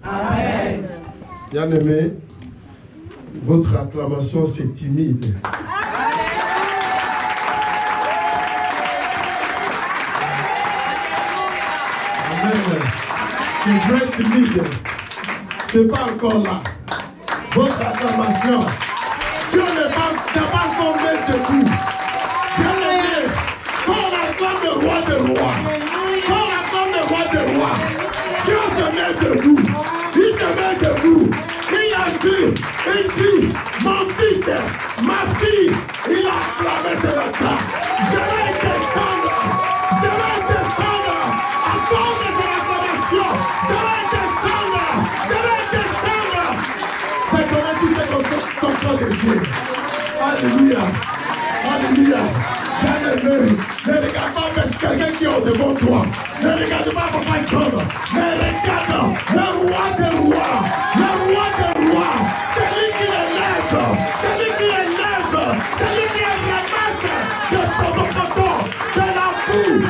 Amen. Bien-aimés, votre acclamation c'est timide. Amen. C'est vrai timide. C'est pas encore là. Votre acclamation. Si on n'est pas encore mis debout. Bien-aimés, quand on acclame le roi des rois, quand on acclame le roi des rois, si on se met debout, il se met debout. Il a dit, mon fils, ma fille, il a acclamé ce matin. Je vais descendre à cause de cette acclamation. Je vais descendre. C'est comment tous ces concepts sont trop de Dieu. Alléluia. Alléluia. Bien-aimé, ne regarde pas quelqu'un qui est devant toi. Ne regarde pas papa Job. Mais regarde le roi des rois. Le roi des rois. Celui qui élève. Celui qui élève. Celui qui ramasse de ton de la boue.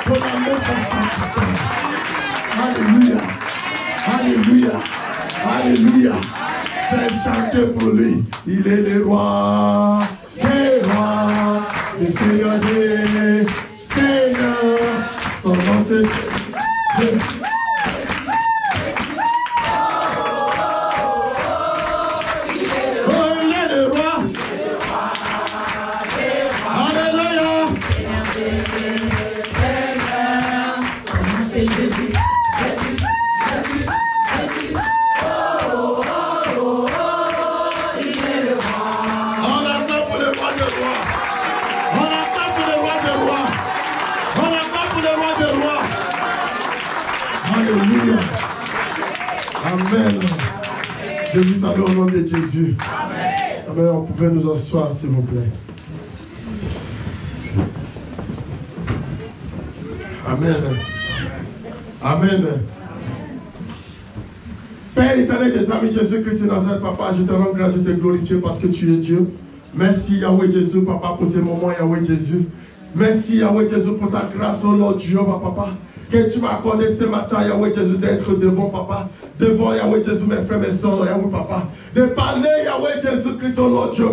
Pour la mettre en Alléluia. Alléluia. Alléluia. Faites chanter pour lui. Il est le roi. Des rois. Le Seigneur des Seigneurs. Son nom c'est Jésus. Amen. Je vous salue au nom de Jésus. Amen. Amen. On pouvait nous asseoir, s'il vous plaît. Amen. Amen. Père éternel des amis Jésus-Christ dans cette papa, je te rends grâce et te glorifie parce que tu es Dieu. Merci Yahweh Jésus, papa, pour ces moments, Yahweh Jésus. Merci Yahweh Jésus pour ta grâce, oh Lord Dieu, papa. Que tu m'as accordé ce matin, Yahweh Jésus, d'être devant, papa. Devant, Yahweh Jésus, mes frères, mes soeurs, Yahweh, papa. De parler, Yahweh Jésus-Christ, oh Lord Dieu,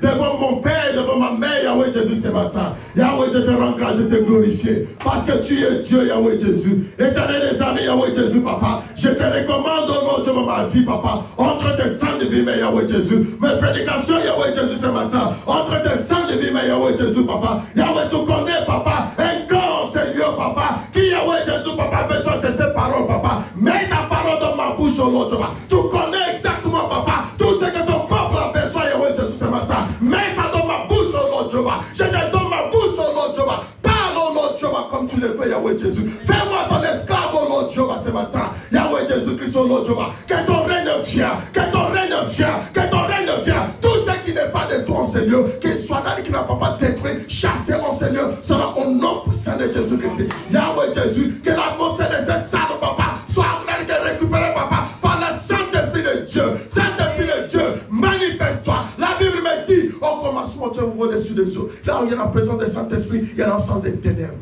devant mon père, devant ma mère, Yahweh Jésus, ce matin. Yahweh, je te rends grâce, je te glorifie. Parce que tu es Dieu, Yahweh Jésus. Éternel des amis, Yahweh Jésus, papa. Je te recommande, oh Lord Dieu, ma vie, papa. Entre tes sangs de vie, Yahweh Jésus. Mes prédications, Yahweh Jésus, ce matin. Entre tes sangs de vie, Yahweh Jésus, papa. Yahweh, tu connais, papa. Un grand Seigneur, papa. Qui, Yahweh Jésus, papa, besoin de ces paroles, papa. Mets ta parole dans ma bouche, oh Lord Dieu. Tu connais exactement, papa, tout ce que ton peuple a besoin, Yahweh Jésus, ce matin. Mets ça dans ma bouche, oh Lord Dieu. Je te donne ma bouche, oh Lord Dieu. Parle, oh Lord Dieu, comme tu le fais, Yahweh Jésus. Fais-moi ton esclave, oh Lord Dieu, ce matin. Yahweh Jésus-Christ, oh Lord Dieu. Que ton règne vienne, que ton règne vienne, que ton règne vienne. Tout ce qui n'est pas de toi, Seigneur, qu'il soit là, qui n'a pas détruit, chassé, mon Seigneur, sera au nom puissant de Jésus-Christ. Yahweh Jésus, que l'atmosphère de cette salle, papa, soit en train de récupérer, papa, par le Saint-Esprit de Dieu. Saint-Esprit de Dieu, manifeste-toi. La Bible me dit, au commencement, tu es au-dessus des eaux. Là où il y a la présence du Saint-Esprit, il y a l'absence des ténèbres.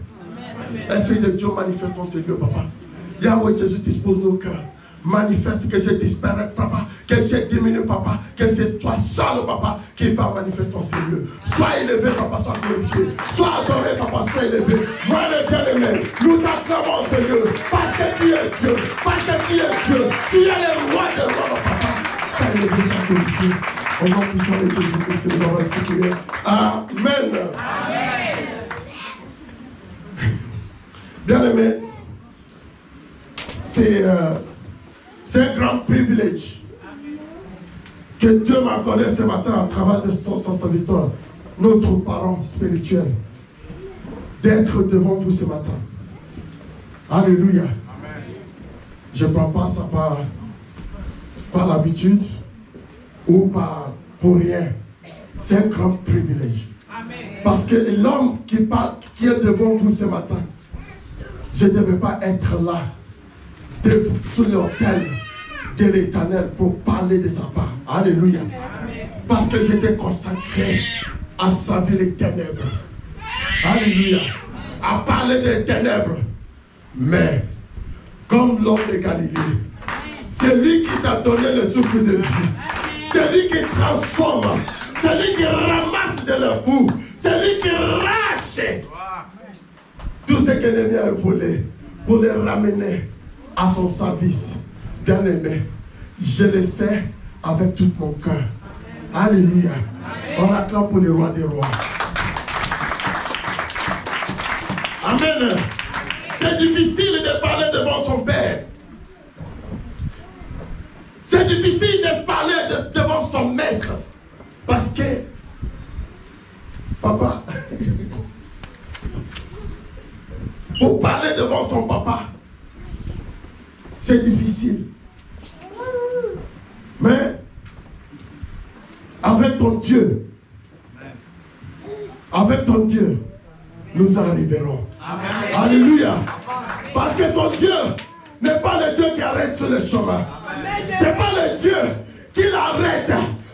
L'Esprit de Dieu manifeste ton Seigneur, papa. Yahweh Jésus dispose nos cœurs. Manifeste que je disparaisse, papa, que je diminue, papa, que c'est toi seul, papa, qui va manifester ton Seigneur. Sois élevé, papa, sois glorifié. Sois adoré, papa, sois élevé. Moi, le bien-aimé, nous t'acclamons, Seigneur, parce que tu es Dieu, parce que tu es Dieu. Tu es le roi de roi, papa. Sois élevé, sois glorifié. Au nom puissant de Jésus-Christ, nous allons rester prier. Amen. Amen. Bien-aimé, c'est un grand privilège que Dieu m'a accordé ce matin à travers de son histoire, notre parent spirituel, d'être devant vous ce matin. Alléluia. Amen. Je ne prends pas ça par l'habitude ou pour rien. C'est un grand privilège. Amen. Parce que l'homme qui est devant vous ce matin, je ne devais pas être là sous l'autel de l'Éternel pour parler de sa part. Alléluia. Amen. Parce que j'étais consacré à servir les ténèbres. Alléluia. À parler des ténèbres. Mais, comme l'homme de Galilée, C'est lui qui t'a donné le souffle de vie. C'est lui qui transforme. C'est lui qui ramasse de la boue. C'est lui qui rache tout ce que l'ennemi a volé pour le ramener à son service. Bien aimé, je le sais avec tout mon cœur. Alléluia. On acclame pour le roi des rois. Amen. C'est difficile de parler devant son père. C'est difficile de parler devant son maître. Parce que, papa, pour parler devant son papa, c'est difficile. Mais, avec ton Dieu, nous arriverons. Amen. Alléluia. Parce que ton Dieu n'est pas le Dieu qui arrête sur le chemin. Ce n'est pas le Dieu qui l'arrête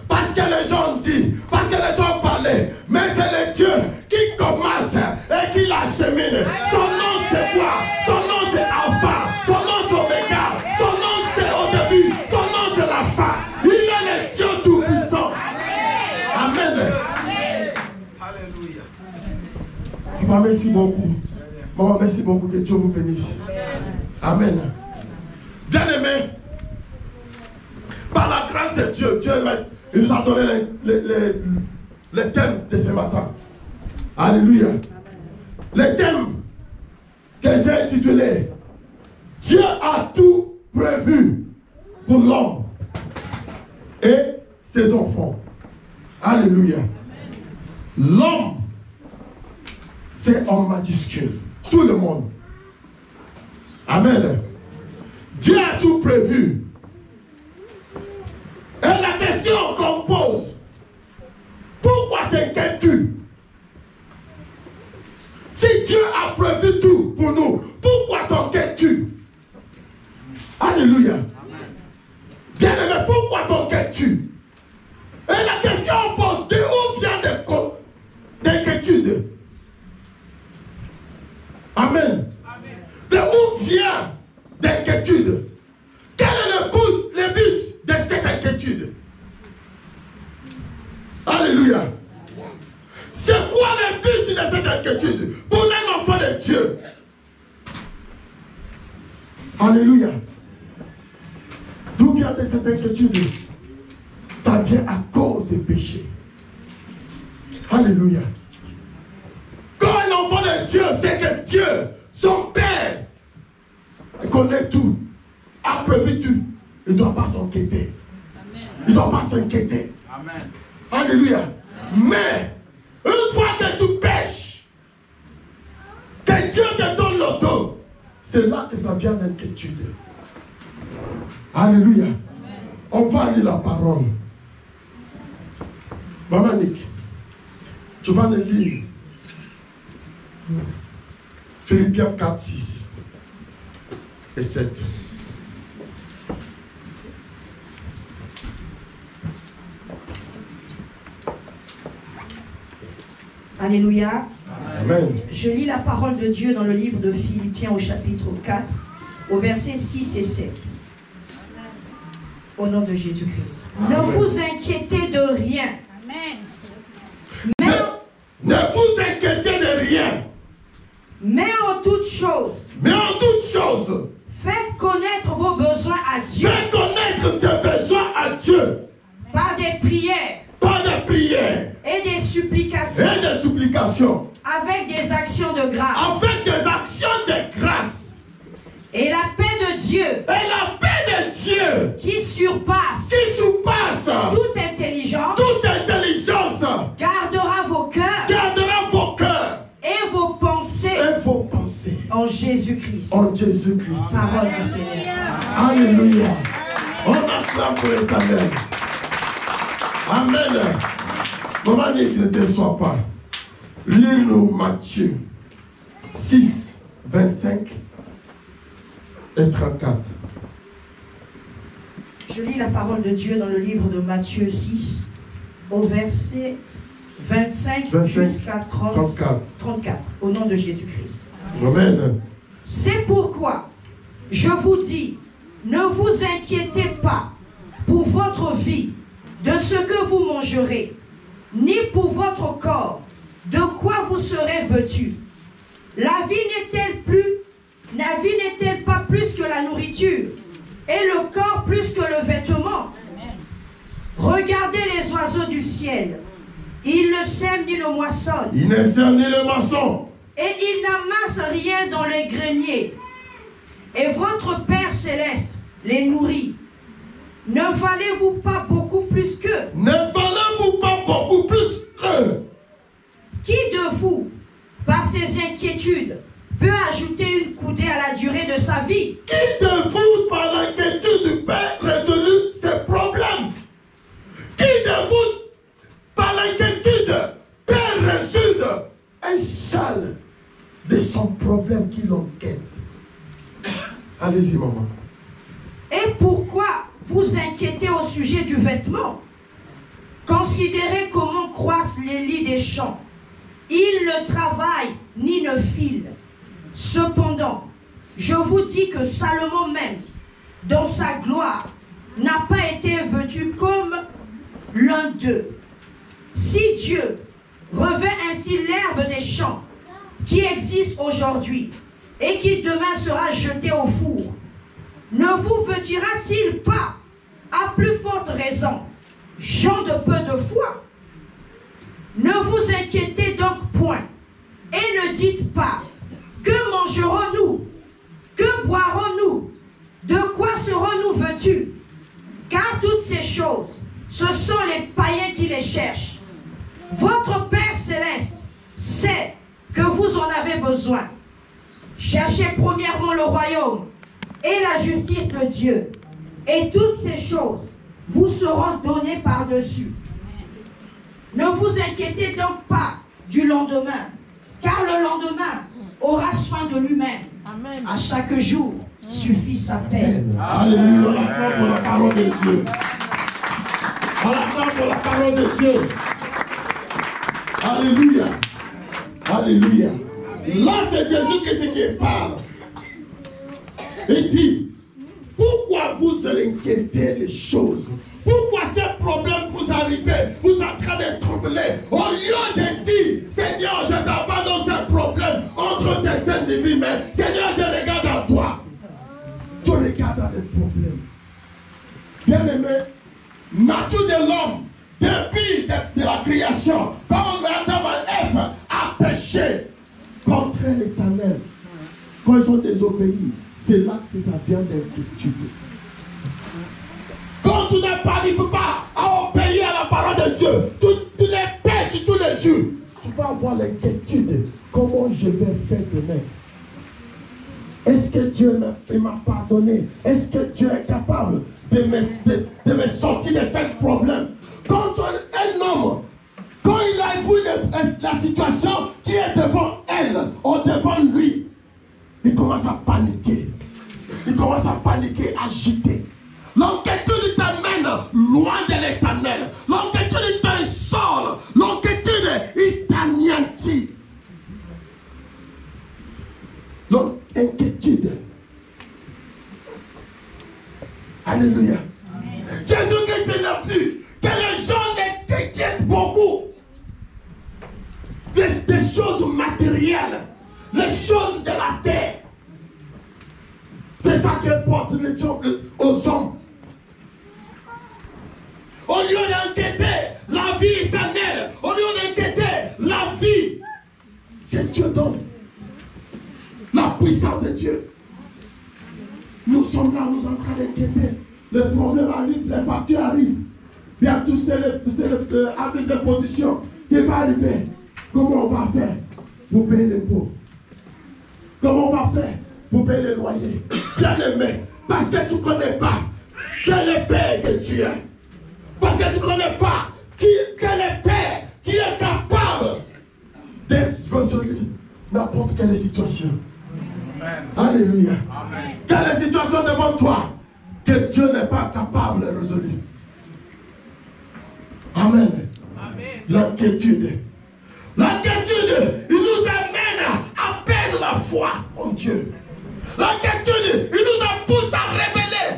parce que les gens disent, parce que les gens parlaient. Mais c'est le Dieu qui commence et qui l'achemine. Son nom c'est quoi? Son nom c'est Alpha. Son nom c'est Omega. Son nom c'est au début. Son nom c'est la fin. Il est le Dieu tout-puissant. Amen. Alléluia. Papa, merci beaucoup. Maman, merci beaucoup. Que Dieu vous bénisse. Amen. Bien-aimé, par la grâce de Dieu, il nous a donné les thèmes de ce matin. Alléluia. Les thèmes que j'ai intitulés Dieu a tout prévu pour l'homme et ses enfants. Alléluia. L'homme, c'est en majuscule. Tout le monde. Amen. Dieu a tout prévu. Et la question qu'on pose, pourquoi t'inquiètes-tu? Si Dieu a prévu tout pour nous, pourquoi t'inquiètes-tu? Alléluia. Bien-aimé, pourquoi t'inquiètes-tu? Et la question on pose, de où vient l'inquiétude? Amen. De où vient l'inquiétude? Quel est le but de cette inquiétude? Alléluia. C'est quoi le but de cette inquiétude pour un enfant de Dieu? Alléluia. D'où vient cette inquiétude? Ça vient à cause des péchés. Alléluia. Quand un enfant de Dieu sait que Dieu, son Père, connaît tout, a prévu tout, il ne doit pas s'inquiéter. Il ne doit pas s'inquiéter. Amen. Alléluia. Mais, une fois que tu pêches, que Dieu te donne le dos, c'est là que ça vient d'inquiétude. Alléluia. Amen. On va lire la parole. Maman Nick, tu vas le lire. Philippiens 4, 6 et 7. Alléluia. Amen. Je lis la parole de Dieu dans le livre de Philippiens au chapitre 4, au verset 6 et 7. Au nom de Jésus-Christ. Ne vous inquiétez de rien. Amen. Ne vous inquiétez de rien. Mais en toutes choses. Faites connaître vos besoins à Dieu. Faites connaître tes besoins à Dieu. Par des prières. Et des supplications. Avec des actions de grâce. Et la paix de Dieu. Qui surpasse. Toute intelligence. Gardera vos cœurs. Et vos pensées. En Jésus-Christ. Parole du Seigneur. Alléluia. On acclame pour l'Éternel. Amen. Maman, ne te sois pas. Lis-nous Matthieu 6, 25 et 34. Je lis la parole de Dieu dans le livre de Matthieu 6, au verset 25 jusqu'à 34, au nom de Jésus-Christ. Amen. C'est pourquoi je vous dis, ne vous inquiétez pas pour votre vie, de ce que vous mangerez, ni pour votre corps, de quoi vous serez vêtus. La vie n'est-elle pas plus que la nourriture, et le corps plus que le vêtement? Regardez les oiseaux du ciel. Ils ne sèment ni ne moissonnent. Ils ne sèment ni ne moissonnent. Et ils n'amassent rien dans les greniers. Et votre Père céleste les nourrit. Ne valez-vous pas beaucoup plus qu'eux? Ne valez-vous pas beaucoup plus qu'eux? Qui de vous, par ses inquiétudes, peut ajouter une coudée à la durée de sa vie? Qui de vous, par l'inquiétude, peut résoudre ses problèmes? Qui de vous, par l'inquiétude, peut résoudre un seul de son problème qui l'enquête? Allez-y, maman. Et pourquoi vous inquiétez au sujet du vêtement? Considérez comment croissent les lits des champs. Ils ne travaillent ni ne filent. Cependant, je vous dis que Salomon même, dans sa gloire, n'a pas été vêtu comme l'un d'eux. Si Dieu revêt ainsi l'herbe des champs qui existe aujourd'hui et qui demain sera jeté au four, ne vous vêtira-t-il pas à plus forte raison, gens de peu de foi? Ne vous inquiétez donc point et ne dites pas: que mangerons-nous? Que boirons-nous? De quoi serons-nous vêtus? Car toutes ces choses, ce sont les païens qui les cherchent. Votre Père céleste sait que vous en avez besoin. Cherchez premièrement le royaume et la justice de Dieu, et toutes ces choses vous seront données par-dessus. Ne vous inquiétez donc pas du lendemain, car le lendemain aura soin de lui-même. À chaque jour suffit sa peine. Alléluia, on acclame pour la parole de Dieu. On acclame pour la parole de Dieu. Alléluia. Alléluia. Là, c'est Jésus-Christ qui parle. Il dit: pourquoi vous inquiétez les choses? Pourquoi ces problèmes vous arrivent? Vous êtes en train de troubler. Au lieu de dire: Seigneur, je t'abandonne ces problèmes entre tes saints divines mains. Seigneur, je regarde à toi. Tu regardes à les problèmes. Bien aimé, nature de l'homme, depuis de la création, comme Adam et Ève a péché contre l'Éternel, quand ils ont désobéi, c'est là que ça vient d'inquiétude. Quand tu n'arrives pas à obéir à la parole de Dieu, tu les pêches tous les jours, tu vas avoir l'inquiétude. Comment je vais faire demain? Est-ce que Dieu m'a pardonné? Est-ce que Dieu est capable de me sortir de ce problème? Quand un homme, quand il a vu la situation qui est devant elle, ou devant lui, il commence à paniquer. Il commence à paniquer, agiter. L'inquiétude t'amène loin de l'Éternel. L'inquiétude t'insole. L'inquiétude, il t'anéantit. L'inquiétude. Alléluia. Jésus-Christ a vu que les gens n'inquiètent beaucoup des choses matérielles, les choses de la terre. C'est ça que porte l'exemple aux hommes. Au lieu d'inquiéter la vie éternelle, au lieu d'inquiéter la vie que Dieu donne, la puissance de Dieu, nous sommes là, nous sommes en train d'inquiéter. Les problèmes arrivent, les factures arrivent. Bientôt, c'est le avis de position qui va arriver. Comment on va faire pour payer les pots? Comment on va faire pour payer les loyers? Bien aimé, parce que tu ne connais pas quel est le Père que tu es. Parce que tu ne connais pas quel est le Père qui est capable de résoudre n'importe quelle situation. Amen. Alléluia. Amen. Quelle situation devant toi que Dieu n'est pas capable de résoudre? Amen. Amen. L'inquiétude. L'inquiétude, il nous amène à perdre la foi en Dieu. L'inquiétude, il nous pousse à révéler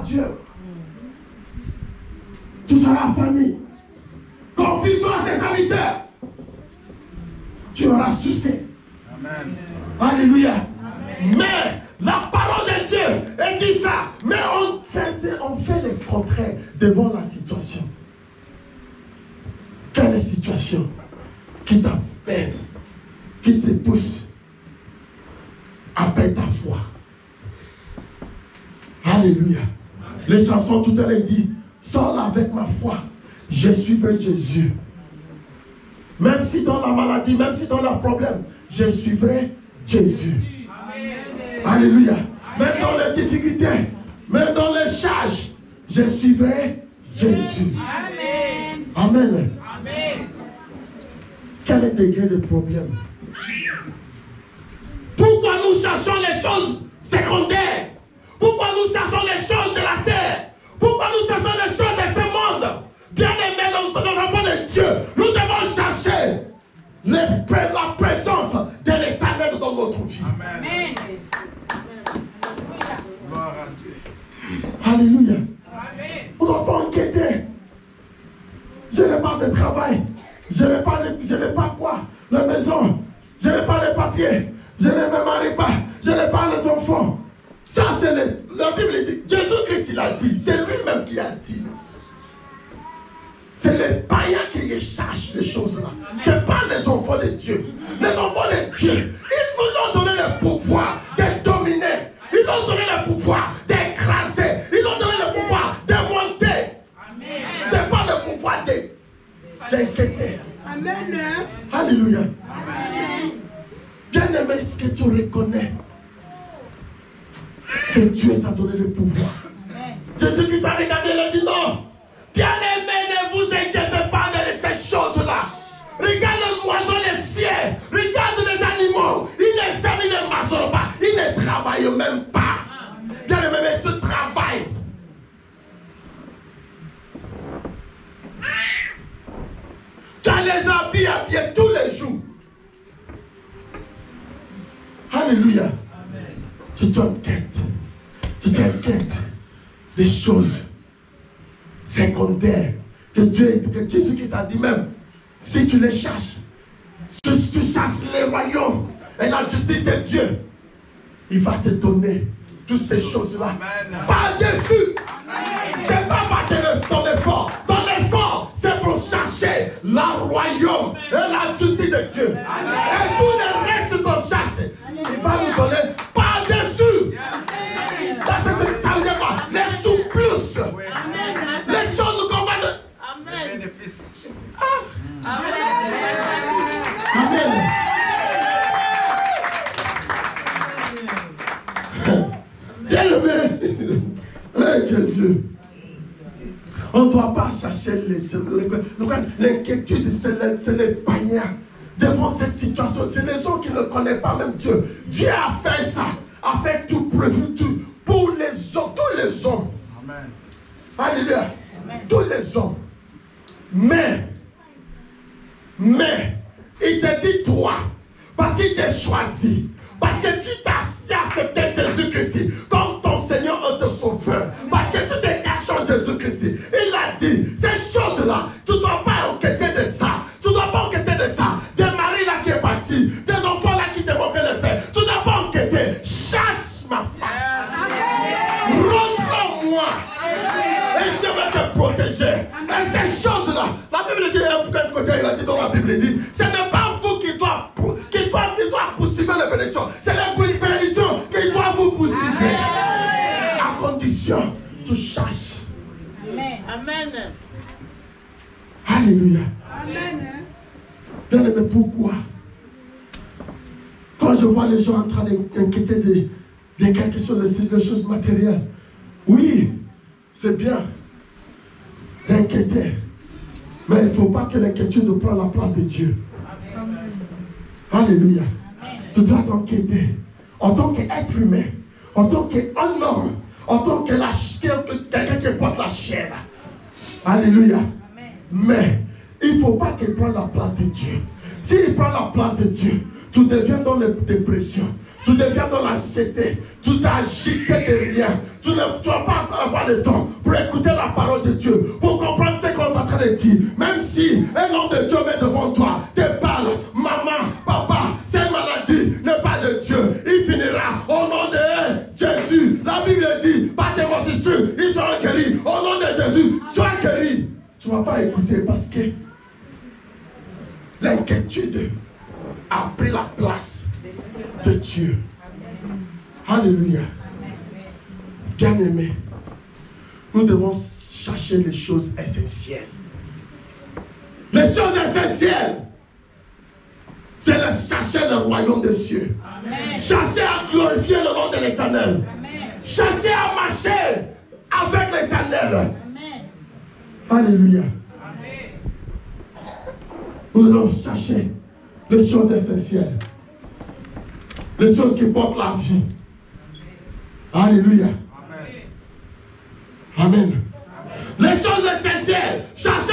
Dieu. Tu seras famille. Confie-toi à ses serviteurs. Tu auras succès. Amen. Alléluia. Amen. Mais la parole de Dieu est dit ça. Mais on fait le contraire devant la situation. Quelle est la situation qui t'appelle, qui te pousse à perdre ta foi? Alléluia. Amen. Les chansons tout à l'heure disent, sors avec ma foi, je suivrai Jésus. Même si dans la maladie, même si dans le problème, je suivrai Jésus. Amen. Alléluia. Même dans les difficultés, même dans les charges, je suivrai Jésus. Amen. Amen. Amen. Quel est le degré de problème? Pourquoi nous cherchons les choses secondaires? Pourquoi nous cherchons les choses de la terre? Pourquoi nous cherchons les choses de ce monde? Bien-aimés, nos enfants de Dieu, nous devons chercher la présence de l'Éternel dans notre vie. Amen. Gloire à Dieu. Alléluia. Amen. On ne doit pas enquêter. Je n'ai pas de travail. Je n'ai pas quoi? La maison. Je n'ai pas les papiers. Je ne me marie pas. Je n'ai pas les enfants. Ça, c'est la Bible dit. Jésus-Christ, il a dit. C'est lui-même qui a dit. C'est les païens qui cherchent les choses-là. Ce n'est pas les enfants de Dieu. Les enfants de Dieu, ils vous ont donné le pouvoir de dominer. Ils ont donné le pouvoir d'écraser. Ils ont donné le pouvoir de monter. Ce n'est pas le pouvoir d'inquiéter. Amen. Alléluia. Amen. Bien-aimé, est-ce que tu reconnais que Dieu t'a donné le pouvoir? Jésus-Christ a regardé et il a dit non. Bien-aimé, ne vous inquiétez pas de ces choses-là. Regarde l'oiseau des cieux. Regarde les animaux. Ils ne savent, ils ne marchent pas. Ils ne travaillent même pas. Bien-aimé, mais tu travailles. Tu as les habits habillés tous les jours. Alléluia. Amen. Tu t'inquiètes. Tu t'inquiètes des choses secondaires que Jésus-Christ a dit même. Si tu les cherches, si tu cherches les royaumes et la justice de Dieu, il va te donner toutes ces choses-là. Par-dessus. C'est pas par ton effort. Ton effort, c'est pour chercher le royaume et la justice de Dieu. Et tout le reste qu'on cherche, il va nous donner par-dessus. Ça veut dire quoi? Les sous-plus. Les choses qu'on va donner. Les bénéfices. Amen. Amen. Bien-aimé, Jésus, on ne doit pas chercher l'inquiétude, c'est les païens devant cette situation. C'est les gens qui ne connaissent pas même Dieu. Dieu a fait ça, a fait tout pour les hommes, tous les hommes. Amen. Alléluia. Amen. Tous les hommes. Mais, il te dit toi, parce qu'il t'a choisi, parce que tu t'as accepté Jésus-Christ comme ton Seigneur et ton Sauveur, parce que tu t'es caché en Jésus-Christ. Il a dit, ces choses-là, tu ne dois pas enquêter de ça. Tu ne dois pas enquêter de ça. Des maris là qui est parti, des enfants là qui te vont faire le faire. Tu ne dois pas enquêter. Chasse ma face. Rentre en moi. Et je vais te protéger. Et ces choses-là, la Bible dit, quel côté il a dit dans la Bible, dit, ce n'est pas vous qui doit poursuivre les bénédictions. C'est les bénédictions qui doivent vous poursuivre. À condition, tu cherches. Amen. Amen. Alléluia. Amen. Bien aimé, pourquoi? Quand je vois les gens en train d'inquiéter de quelque chose, de choses matérielles, oui, c'est bien d'inquiéter. Mais il ne faut pas que l'inquiétude prenne la place de Dieu. Amen. Alléluia. Amen. Tu dois t'inquiéter en tant qu'être humain, en tant qu'un homme, en tant que quelqu'un qui porte la chair. Alléluia. Amen. Mais il ne faut pas qu'il prenne la place de Dieu. S'il prend la place de Dieu, tu deviens dans la dépression, Tu deviens dans l'anxiété. Tu t'es agité de rien. Tu ne vas pas avoir le temps pour écouter la parole de Dieu, pour comprendre ce qu'on est en train de dire. Même si un homme de Dieu met devant toi, te parle, maman, papa, cette maladie n'est pas de Dieu. Il finira au nom de Jésus. La Bible dit, par tes morsures, ils seront guéris. Au nom de Jésus, sois guéri. Tu ne vas pas écouter parce que l'inquiétude a pris la place de Dieu. Alléluia. Bien-aimés, nous devons chercher les choses essentielles. Les choses essentielles, c'est de chercher le royaume des cieux. Amen. Chercher à glorifier le nom de l'Éternel. Chercher à marcher avec l'Éternel. Alléluia. Amen. Nous devons chercher les choses essentielles. Les choses qui portent la vie. Alléluia. Amen. Les choses essentielles. Cherchez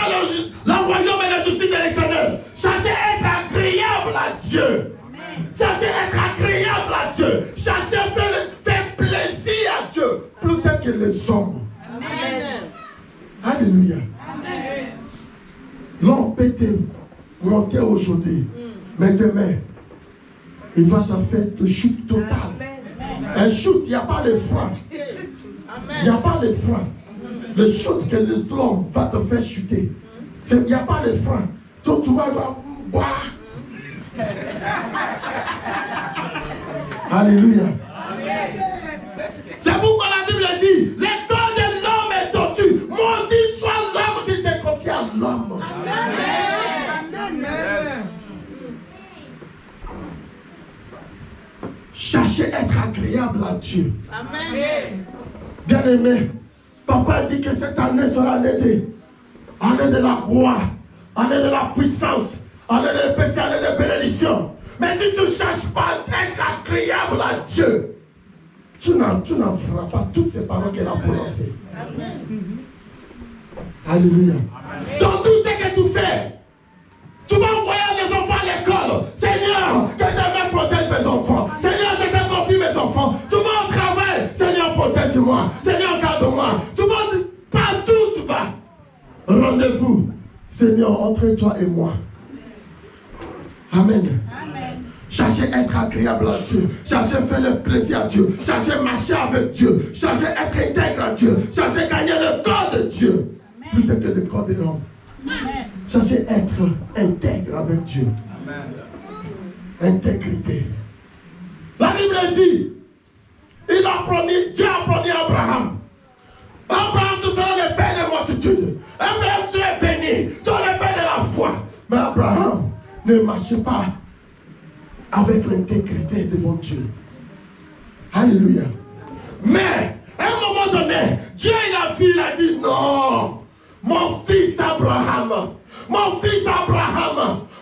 le royaume et la justice de l'Éternel. Cherchez à être agréable à Dieu. Cherchez à être agréable à Dieu. Cherchez à faire plaisir à Dieu. Plutôt que les hommes. Amen. Alléluia. Amen. L'homme peut te monter aujourd'hui. Mais demain, il va te faire de chute totale. Un shoot, il n'y a pas de frein. Il n'y a pas de frein. Le shoot que l'homme va te faire chuter, il n'y a pas de frein. Donc tu vas boire. Alléluia. C'est pourquoi la Bible dit, le corps de l'homme est tortu. Maudit soit l'homme qui s'est confié à l'homme. Cherchez à être agréable à Dieu. Amen. Bien-aimé, papa dit que cette année sera l'année de la gloire, année de la puissance, année de paix, année de bénédiction. Mais si tu ne cherches pas à être agréable à Dieu, tu n'en feras pas toutes ces paroles qu'elle a prononcées. Amen. Alléluia. Amen. Dans tout ce que tu fais, tu vas envoyer les enfants à l'école. Seigneur, que ta mère protège mes enfants. Seigneur, je te confie mes enfants. Tu vas au travail. Seigneur, protège-moi. Seigneur, garde-moi. Tu vas partout, tu vas. Rendez-vous. Seigneur, entre toi et moi. Amen. Amen. Cherchez à être agréable à Dieu. Cherchez à faire le plaisir à Dieu. Cherchez à marcher avec Dieu. Cherchez à être intègre à Dieu. Cherchez à gagner le corps de Dieu. Plutôt que le corps de l'homme. Cherchez à être intègre avec Dieu. Amen. Intégrité. La Bible dit, Dieu a promis à Abraham. Abraham, tu seras le père des multitudes. Abraham, tu es béni. Tu es le père de la foi. Mais Abraham ne marchait pas avec l'intégrité devant Dieu. Alléluia. Mais, à un moment donné, Dieu il a dit non. Mon fils Abraham,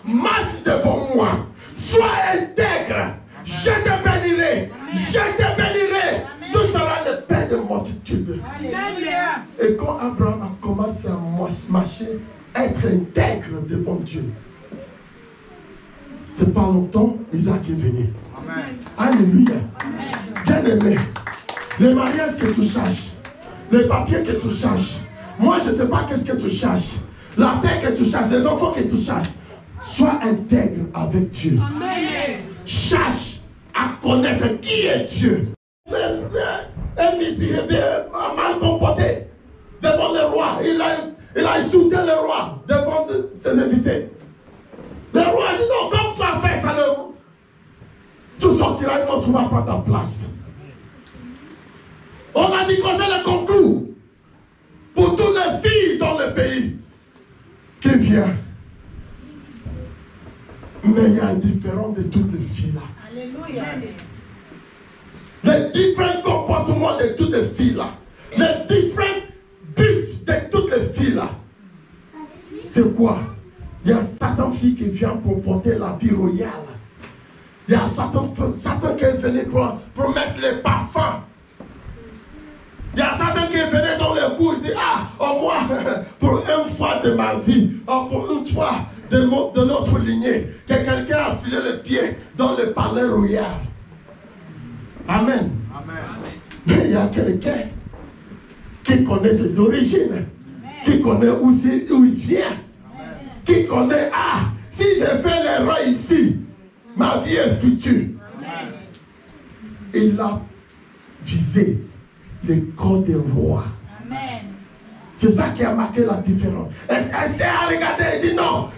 marche devant moi. Sois intègre. Je te bénirai. Je te bénirai. Tu seras le père de multitude. Et quand Abraham a commencé à marcher, être intègre devant Dieu, c'est pas longtemps, Isaac est venu. Amen. Alléluia. Bien-aimé, les mariages que tu cherches, les papiers que tu cherches, moi je ne sais pas qu'est-ce que tu cherches, la paix que tu cherches, les enfants que tu cherches, sois intègre avec Dieu. Amen. Cherche à connaître qui est Dieu. Un misbehavior mal comporté devant le roi. Il a insulté le roi devant ses invités. Le roi dit non, comme tu as fait ça, tu sortiras et on ne trouvera pas ta place. On a dit que c'est le concours pour toutes les filles dans le pays qui viennent. Mais il y a un différent de toutes les filles là. Alléluia. Les différents comportements de toutes les filles là. Les différents buts de toutes les filles là. C'est quoi? Il y a certaines filles qui viennent pour porter l'habit royal. Il y a certains qui venaient pour mettre les parfums. Il y a certains qui venaient dans le cours et disent, au moins, pour une fois de ma vie, pour une fois de notre lignée, que quelqu'un a filé le pied dans le palais royal. Amen. Mais il y a quelqu'un qui connaît ses origines, qui connaît où il vient, qui connaît, si j'ai fait l'erreur ici, ma vie est future. Il a visé le corps des rois. C'est ça qui a marqué la différence. Est-ce qu'elle a regardé et dit non,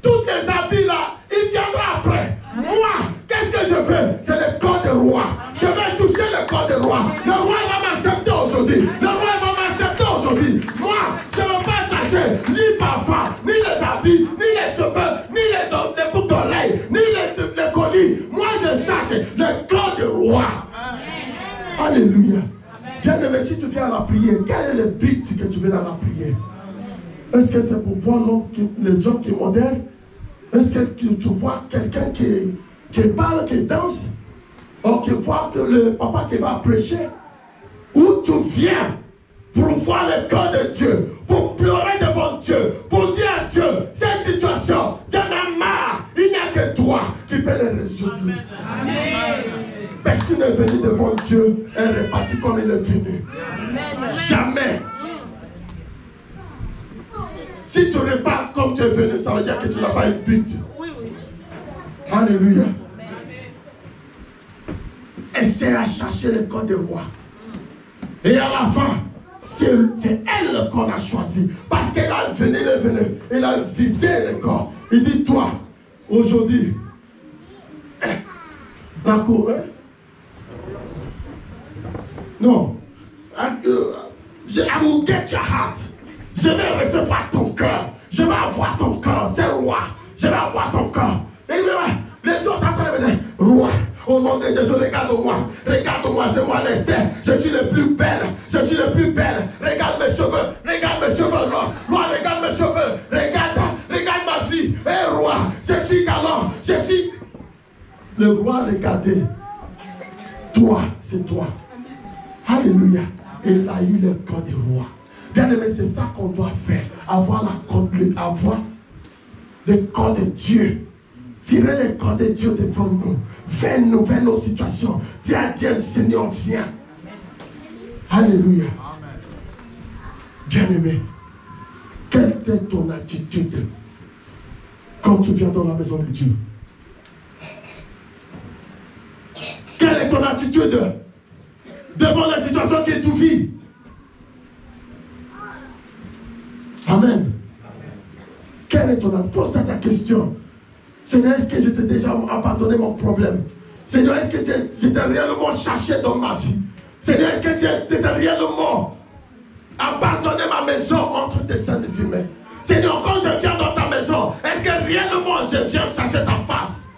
tous les habits là, il viendra après. Moi, qu'est-ce que je veux? C'est le corps des rois. Je vais toucher le corps des rois. Le roi va m'accepter aujourd'hui. Le roi va m'accepter aujourd'hui. Moi, je ne veux pas chercher ni parfum, ni les habits, ni les cheveux, ni les boucles d'oreilles, ni les colis. Moi, je cherche le corps des rois. Alléluia. Bien-aimé, si tu viens à la prière, quel est le but que tu viens à la prière? Est-ce que c'est pour voir les gens qui modèrent? Est-ce que tu vois quelqu'un qui parle, qui danse? Ou qui voit que le papa qui va prêcher? Ou tu viens pour voir le corps de Dieu, pour pleurer devant Dieu, pour dire à Dieu, cette situation, Dieu en a marre, il n'y a que toi qui peux le résoudre. Personne n'est venu devant Dieu et reparti comme il est venu. Jamais. Si tu repars comme tu es venu, ça veut dire que tu n'as pas une but. Alléluia. Esther a cherché le corps des rois. Et à la fin, c'est elle qu'on a choisi. Parce qu'elle a venu, elle a visé le corps. Il dit, toi, aujourd'hui, d'accord, hein? Non. I will get your heart. Je vais recevoir ton cœur. Je vais avoir ton cœur. C'est roi. Je vais avoir ton cœur. Et les autres après me disent, roi, au nom de Jésus, regarde-moi. Regarde-moi, c'est moi l'Esther. Je suis le plus belle. Je suis le plus belle. Regarde mes cheveux. Regarde mes cheveux, roi. Roi, regarde mes cheveux. Regarde ma vie. Eh, roi, je suis galant. Je suis... Le roi regardait. Toi, c'est toi. Alléluia. Il a eu le corps du roi. Bien aimé, c'est ça qu'on doit faire. Avoir le corps de Dieu. Tirer le corps de Dieu devant nous. Vers nos situations. Dis à Dieu, Seigneur, viens. Alléluia. Bien aimé, quelle est ton attitude quand tu viens dans la maison de Dieu? Quelle est ton attitude devant la situation que tu vis? Amen. Quelle est ton attitude? Pose-toi ta question. Seigneur, est-ce que je t'ai déjà abandonné mon problème? Seigneur, est-ce que j'étais réellement cherché dans ma vie? Seigneur, est-ce que j'étais réellement abandonné ma maison entre tes seins de fumée? Seigneur, quand je viens dans ta maison, est-ce que réellement je viens chercher ta face?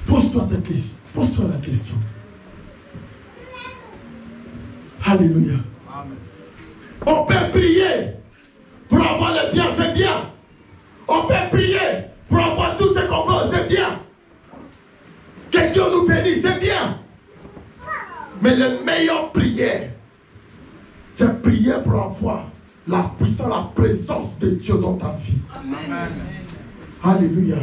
Pose-toi la question. Alléluia. Amen. On peut prier pour avoir le bien, c'est bien. On peut prier pour avoir tout ce qu'on veut, c'est bien. Que Dieu nous bénisse, c'est bien. Mais la meilleure prière, c'est prier pour avoir la puissance, la présence de Dieu dans ta vie. Amen. Alléluia.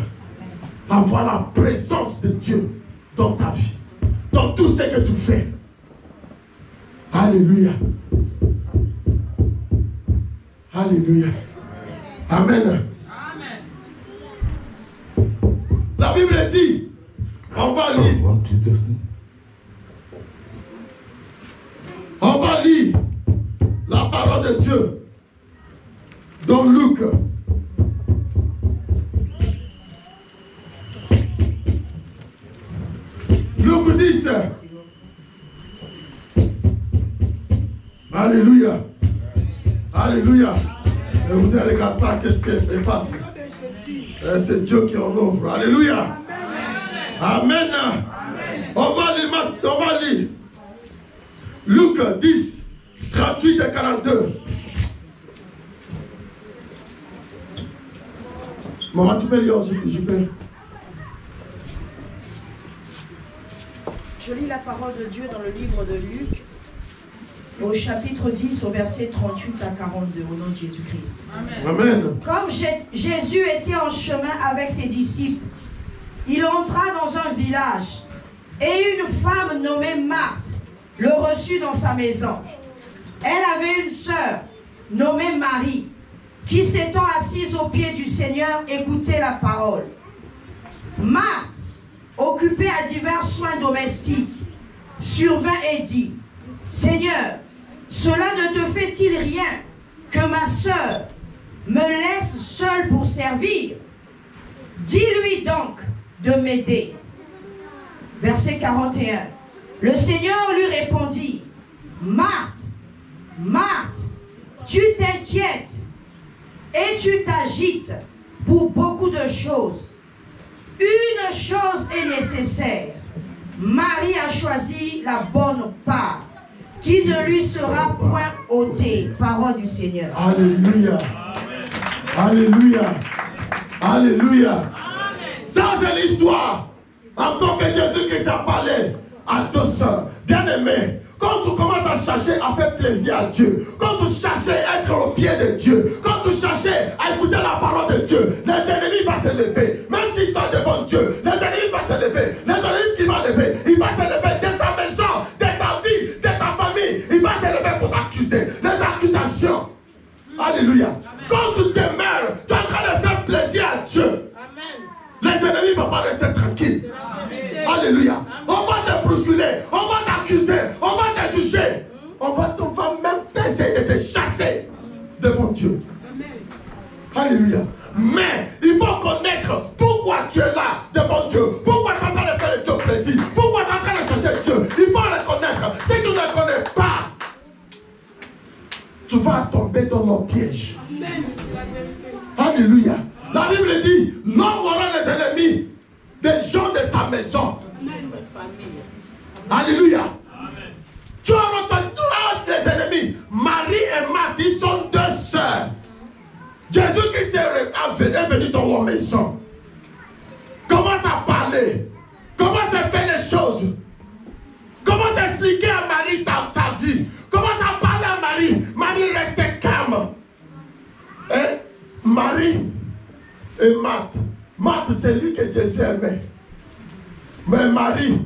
Avoir la présence de Dieu dans ta vie, dans tout ce que tu fais. Alléluia. Alléluia. Amen. La Bible dit, on va lire. On va lire la parole de Dieu dans Luc. Luc 10. Alléluia. Alléluia. Et vous ne regardez pas qu'est-ce qui passe. C'est Dieu qui en ouvre. Alléluia. Amen. On va lire. Luc 10, 38 et 42. Maman, tu peux lire, je peux. Je lis la parole de Dieu dans le livre de Luc, au chapitre 10, au verset 38 à 42, au nom de Jésus-Christ. Amen. Comme Jésus était en chemin avec ses disciples, il entra dans un village Et une femme nommée Marthe le reçut dans sa maison. Elle avait une sœur nommée Marie, qui s'étant assise aux pieds du Seigneur, écoutait la parole. Marthe, occupée à divers soins domestiques, survint et dit, « Seigneur, cela ne te fait-il rien que ma sœur me laisse seule pour servir? Dis-lui donc de m'aider. » Verset 41. Le Seigneur lui répondit, « Marthe, Marthe, tu t'inquiètes et tu t'agites pour beaucoup de choses. Une chose est nécessaire. Marie a choisi la bonne part, qui ne lui sera point ôtée. » Parole du Seigneur. Alléluia. Alléluia. Alléluia. Ça, c'est l'histoire. En tant que Jésus-Christ a parlé à deux sœurs. Bien-aimés, quand tu commences à chercher à faire plaisir à Dieu, quand tu cherchais à être au pied de Dieu, quand tu cherchais à écouter la parole de Dieu, les ennemis vont se lever. Même s'ils sont devant Dieu, les ennemis vont se lever. Les ennemis qui vont lever, ils vont se lever de ta maison, de ta vie, de ta famille. Ils vont se lever pour t'accuser. Les accusations. Alléluia. Quand tu demeures, tu es en train de faire plaisir à Dieu. Les ennemis ne vont pas rester tranquilles. Alléluia. On va te brusculer, on va t'accuser, on va te juger. On va même essayer de te chasser devant Dieu. Alléluia. Mais il faut connaître pourquoi tu es là devant Dieu. Pourquoi tu es en train de faire le Dieu plaisir. Pourquoi tu es en train de chercher Dieu. Il faut le connaître. Si tu ne le connais pas, tu vas tomber dans nos pièges. Alléluia. La Bible dit, l'homme aura les ennemis des gens de sa maison. Alléluia. Tu as des ennemis. Marie et Marthe, ils sont deux sœurs. Jésus-Christ est venu dans leur maison. Commence à parler. Commence à faire les choses. Commence à expliquer à Marie sa vie. Commence à parler à Marie. Marie reste calme. Et Marie et Marthe. Marthe, c'est lui que Jésus aimait. Mais Marie,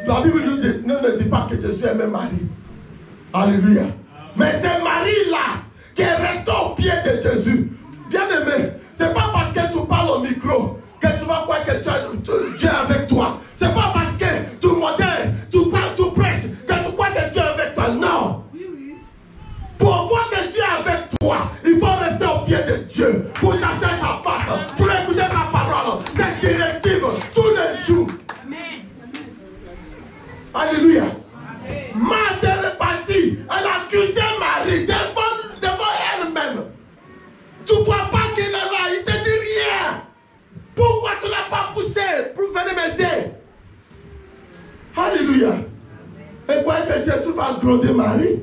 la Bible ne dit pas que Jésus aimait Marie. Alléluia. Mais c'est Marie là qui est restée au pied de Jésus. Bien aimé, c'est pas parce que tu parles au micro que tu vas croire que Dieu est avec toi. C'est pas parce que tu modèles, tu parles, tu prêches que tu crois que Dieu est avec toi. Non. Pour voir que Dieu est avec toi, il faut rester au pied de Dieu pour chercher sa face, pour écouter sa parole, cette directive tous les jours. Alléluia. Marthe est partie, elle a accusé Marie devant elle-même. Tu ne vois pas qu'il est là, il te dit rien. Pourquoi tu ne l'as pas poussé pour venir m'aider? Alléluia. Et quoi que Jésus va gronder Marie?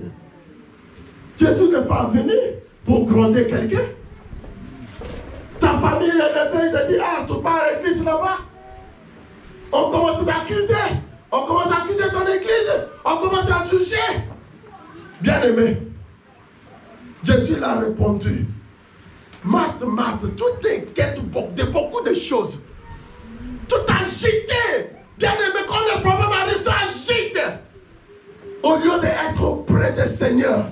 Jésus n'est pas venu pour gronder quelqu'un. Ta famille est levée, il te dit, ah, tu pars à l'église là-bas. On commence à t'accuser. On commence à accuser ton église. On commence à juger. Bien aimé, Jésus l'a répondu. Marthe, tu t'inquiètes de beaucoup de choses. Tu t'agites. Bien aimé, quand le problème arrive, tu agites. Au lieu d'être auprès du Seigneur.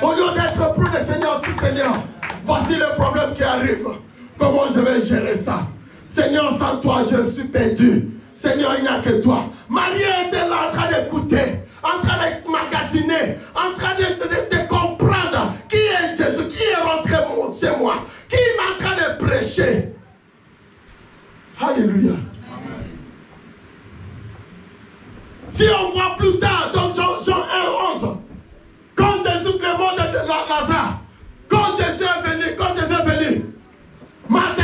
Au lieu d'être auprès du Seigneur aussi, Seigneur, voici le problème qui arrive. Comment je vais gérer ça? Seigneur, sans toi, je suis perdu. Seigneur, il n'y a que toi. Marie était là en train d'écouter, en train de magasiner, en train de comprendre qui est Jésus, qui est rentré chez moi, qui est en train de prêcher. Alléluia. Amen. Si on voit plus tard dans Jean 1:11, quand Jésus le monde de Lazare, quand Jésus est venu, Marthe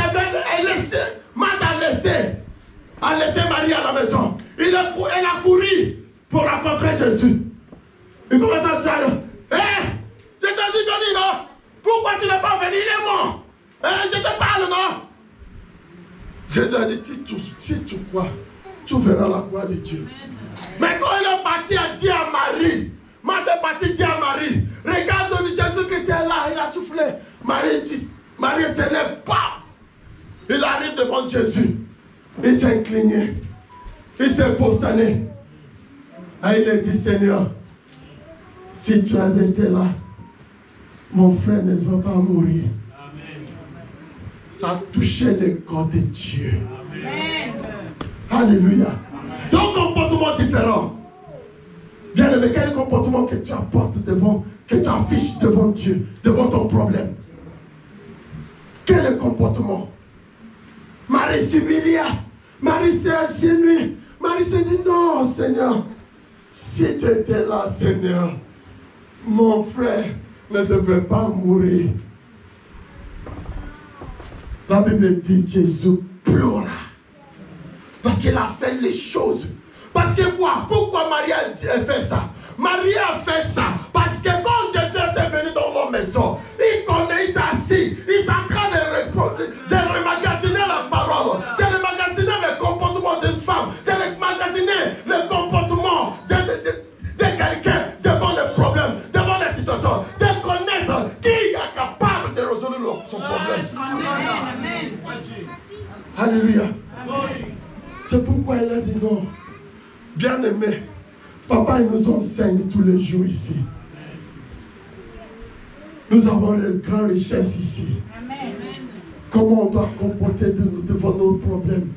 a laissé Marie à la maison. Elle a couru pour rencontrer Jésus. Il commence à dire, je t'ai dit, Johnny, non? Pourquoi tu n'es pas venu? Il est mort. Je te parle, non? Jésus a dit, si tu crois, tu verras la gloire de Dieu. Mais quand il est parti, a dit à Marie, Marthe est partie dire à Marie, regarde Jésus-Christ est là, il a soufflé. Marie se lève, pas. Il arrive devant Jésus. Il s'est incliné. Il s'est prosterné. Et il a dit, Seigneur, si tu avais été là, mon frère ne va pas mourir. Amen. Ça a touché le corps de Dieu. Amen. Alléluia. Ton comportement différent. Bien aimé, quel comportement que tu apportes devant, que tu affiches devant Dieu, devant ton problème? Quel est le comportement? Marie s'humilia. Marie s'est agenouillée. Marie s'est dit, non, Seigneur, si tu étais là, Seigneur, mon frère ne devait pas mourir. La Bible dit, Jésus pleura. Parce qu'il a fait les choses. Parce que moi, pourquoi Marie a fait ça? Marie a fait ça parce que quand Jésus était venu dans nos maisons, il connaît, il s'est assis, il est en train de remagasiner la parole, de remagasiner le comportement d'une femme, de remagasiner le comportement de quelqu'un devant les problèmes, devant les situations, de connaître qui est capable de résoudre son problème. Amen. Alléluia. C'est pourquoi elle a dit non. Bien aimé, papa, il nous enseigne tous les jours ici. Nous avons une grande richesse ici. Amen. Comment on doit comporter devant nos problèmes,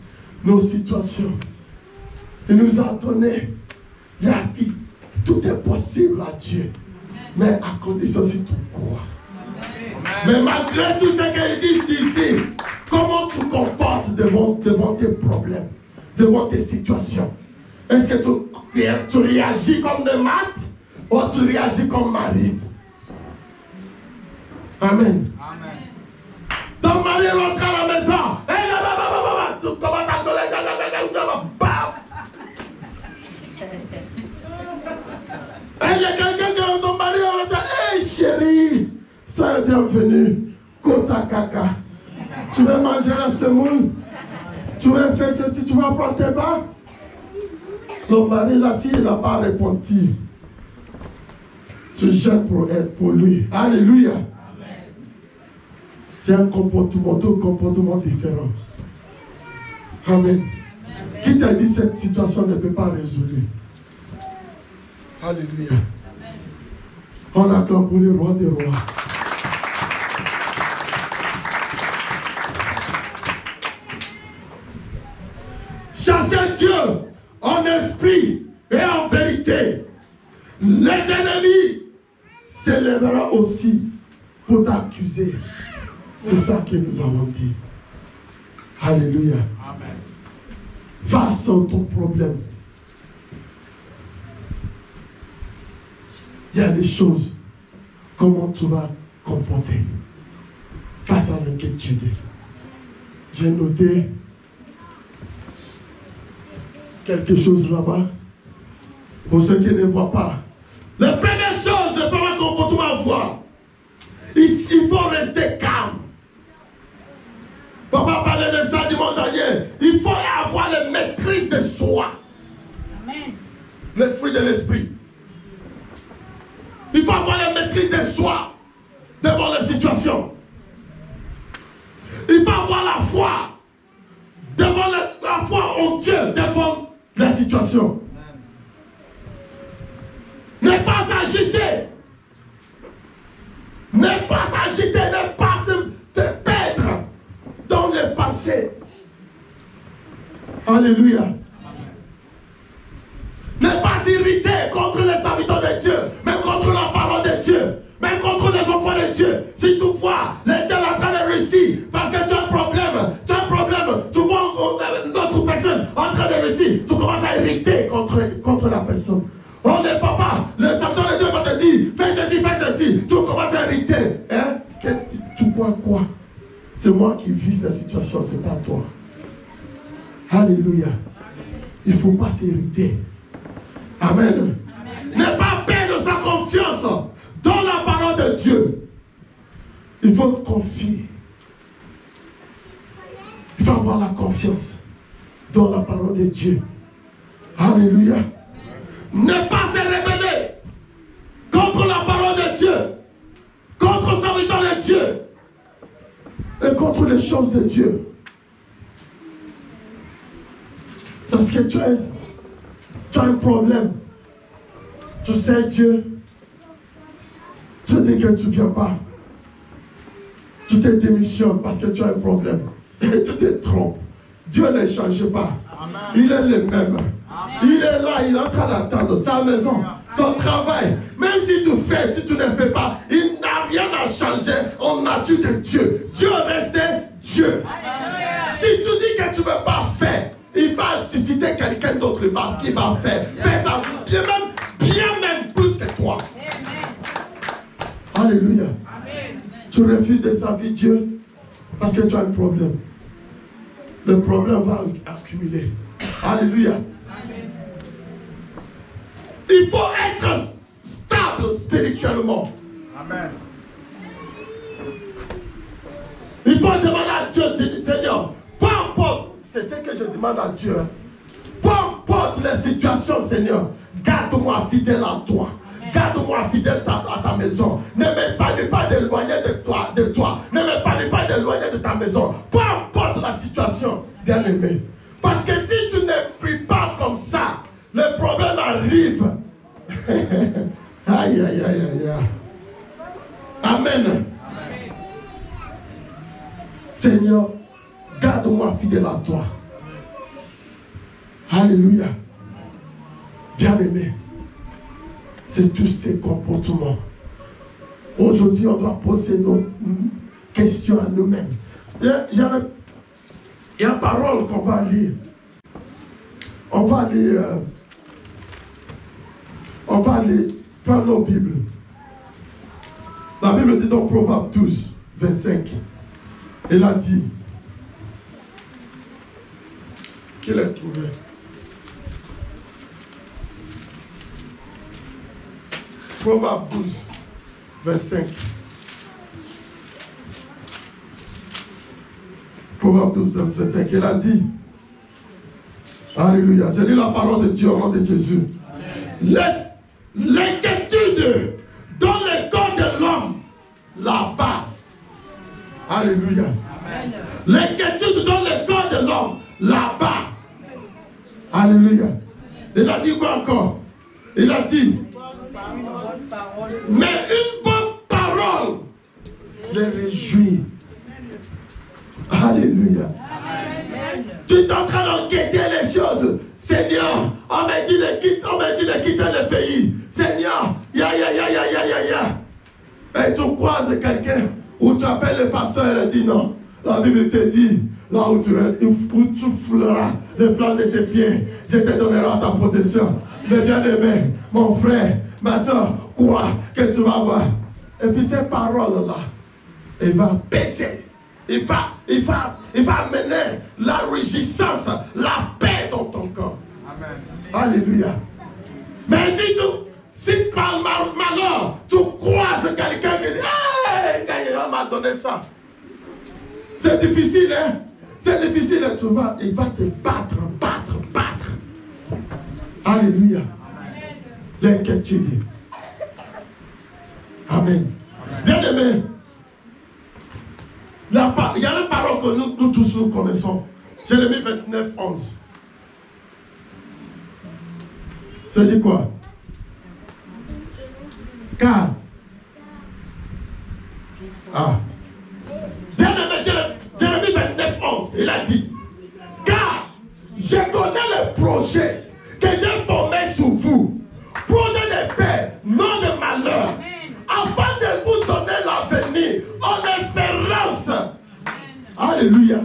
nos situations. Il nous a donné, il a dit, tout est possible à Dieu. Mais à condition si tu crois. Mais malgré tout ce qu'il dit ici, comment tu comportes devant tes problèmes, devant tes situations? Est-ce que tu réagis comme des maths ou tu réagis comme Marie? Amen. Amen. Ton mari rentre à la maison. Tu commences à gueuler. Baf. Et il y a quelqu'un qui est ton mari rentre. Hey chérie, sois bienvenue. Kota kaka. Tu veux manger la semoule? Tu veux faire ceci? Tu vas prendre tes bains? Son mari là, s'il n'a pas répondu, tu jettes pour elle, pour lui. Alléluia. C'est un comportement différent. Amen. Qui t'a dit cette situation ne peut pas résoudre? Alléluia. On acclame pour le roi des rois. Cherchez Dieu en esprit et en vérité. Les ennemis s'élèveront aussi pour t'accuser. C'est ça que nous avons dit. Alléluia. Amen. Face à ton problème. Il y a des choses. Comment tu vas comporter face à l'inquiétude. J'ai noté quelque chose là-bas. Pour ceux qui ne voient pas. La première chose, le premier comportement à voir. Il faut rester calme. Papa parlait de ça dimanche dernier. Il faut avoir la maîtrise de soi. Amen. Le fruit de l'esprit. Il faut avoir la maîtrise de soi devant la situation. Il faut avoir la foi devant la foi en Dieu devant la situation. Ne pas s'agiter. Ne pas s'agiter, ne pas te perdre dans le passé. Alléluia. Amen. Ne pas s'irriter contre les serviteurs de Dieu, même contre la parole de Dieu, même contre les enfants de Dieu. Si tu vois l'éternel en train de réussir, parce que tu as un problème, tu vois une autre personne en train de réussir, tu commences à irriter contre la personne. On n'est pas, le serviteur de Dieu va te dire, fais ceci, tu commences à irriter. Hein? Tu crois quoi? C'est moi qui vis cette situation, c'est pas toi. Alléluia. Il ne faut pas s'irriter. Amen. Ne pas perdre sa confiance dans la parole de Dieu. Il faut confier. Il faut avoir la confiance dans la parole de Dieu. Alléluia. Ne pas se rebeller contre la parole de Dieu, contre le serviteur de Dieu et contre les choses de Dieu. Parce que tu as un problème. Tu sais Dieu. Tu dis que tu ne viens pas. Tu te démissionnes parce que tu as un problème. Et tu te trompes. Dieu ne change pas. Amen. Il est le même. Amen. Il est là, il est en train d'attendre sa maison, son travail. Même si tu fais, si tu ne fais pas, il n'a rien à changer en nature de Dieu. Dieu reste Dieu. Amen. Si tu dis que tu ne veux pas faire, il va susciter quelqu'un d'autre qui va faire. Fais ça bien même plus que toi. Amen. Alléluia. Amen. Tu refuses de servir Dieu parce que tu as un problème. Le problème va accumuler. Alléluia. Amen. Il faut être stable spirituellement. Amen. Il faut demander à Dieu, Seigneur, peu importe, c'est ce que je demande à Dieu. Peu importe les situations, Seigneur, garde-moi fidèle à toi. Garde-moi fidèle à ta maison. Ne m'épargne pas d'éloigner de toi. Ne m'épargne pas d'éloigner de ta maison. Peu importe la situation, bien-aimé. Parce que si tu ne pries pas comme ça, le problème arrive. Aïe, aïe, aïe, aïe. Amen. Amen. Seigneur, garde-moi fidèle à toi. Alléluia. Bien-aimé. C'est tous ces comportements. Aujourd'hui, on doit poser nos questions à nous-mêmes. Il y a une parole qu'on va lire. On va lire prendre nos Bibles. La Bible dit dans Proverbe 12, 25. Elle a dit qu'il est trouvé. Proverbe 12, 25. Proverbe 12, 25. Elle a dit, alléluia, j'ai lu la parole de Dieu au nom de Jésus. L'inquiétude dans le corps de l'homme, là-bas. Alléluia. L'inquiétude dans le corps de l'homme, là-bas. Alléluia. Il a dit quoi encore? Il a dit, mais une bonne parole les réjouit. Alléluia. Amen. Tu es en train d'enquêter les choses. Seigneur, on m'a dit de quitter le pays. Seigneur, ya. Et tu croises quelqu'un ou tu appelles le pasteur et il dit non. La Bible te dit, là où tu fouleras le plan de tes pieds, je te donnerai à ta possession. Mais bien aimé, mon frère, ma soeur, quoi que tu vas voir. Et puis ces paroles-là, il va baisser. Il va amener la réjouissance, la paix dans ton corps. Amen. Alléluia. Mais si par malheur, tu croises quelqu'un qui dit, hey, on m'a donné ça. C'est difficile, hein? C'est difficile, il va te battre. Alléluia. L'inquiétude. Amen. Bien aimé. Il y a une parole que nous tous nous connaissons. Jérémie 29, 11. Ça dit quoi? Car. Bien aimé, Jérémie 29, 11. Il a dit, car je connais le projet que j'ai formé sur vous. Projet de paix, non de malheur. Afin de vous donner l'avenir en espérance. Alléluia.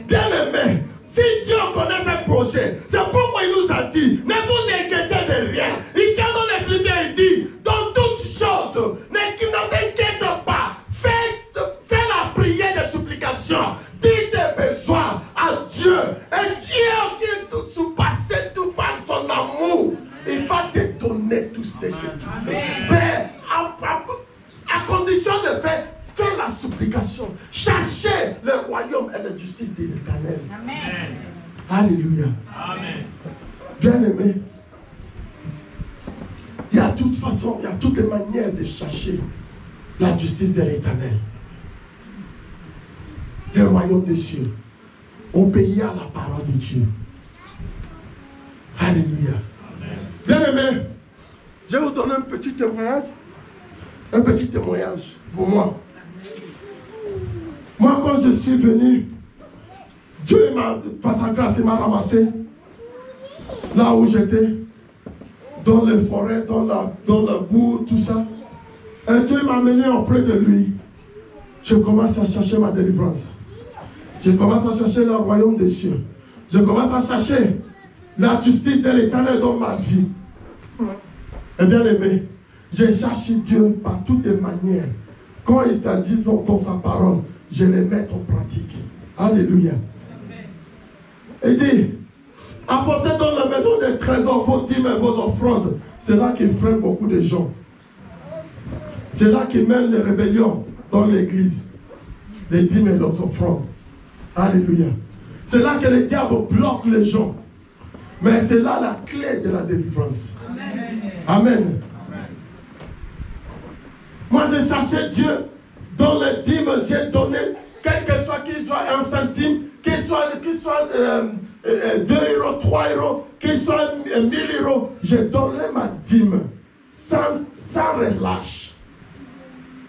Bien aimé, si Dieu connaît ce projet, c'est pourquoi il nous a dit, ne vous inquiétez de rien. Il tient dans les Philippiens, il dit, dans toutes choses, ne t'inquiète pas. Fais la prière de supplication. Dis tes besoins à Dieu. Et Dieu qui est tout surpassé, tout par son amour, il va te donner tout ce que tu veux. Mais à condition de faire la supplication. Cherchez le royaume et la justice de l'Éternel. Amen. Alléluia. Amen. Bien aimé, il y a toute façon, il y a toutes les manières de chercher la justice de l'Éternel. Le royaume des cieux. Obéir à la parole de Dieu. Alléluia. Bien-aimé, je vais vous donner un petit témoignage. Un petit témoignage pour moi. Moi, quand je suis venu, Dieu, par sa grâce, il m'a ramassé là où j'étais, dans les forêts, dans la boue, tout ça. Et Dieu m'a amené auprès de lui. Je commence à chercher ma délivrance. Je commence à chercher le royaume des cieux. Je commence à chercher la justice de l'Éternel dans ma vie. Et bien aimé, j'ai cherché Dieu par toutes les manières. Quand il s'est dit dans sa parole, je les mets en pratique. Alléluia. Et dit, apportez dans la maison des trésors vos dîmes et vos offrandes. C'est là qu'il freine beaucoup de gens. C'est là qu'il mène les rébellions dans l'église. Les dîmes et les offrandes. Alléluia. C'est là que le diable bloque les gens. Mais c'est là la clé de la délivrance. Amen. Amen. Moi, j'ai cherché Dieu dans les dîmes. J'ai donné, quel que soit qu'il soit un centime, qu'il soit 2 euros, 3 euros, qu'il soit 1000 euros. J'ai donné ma dîme sans relâche.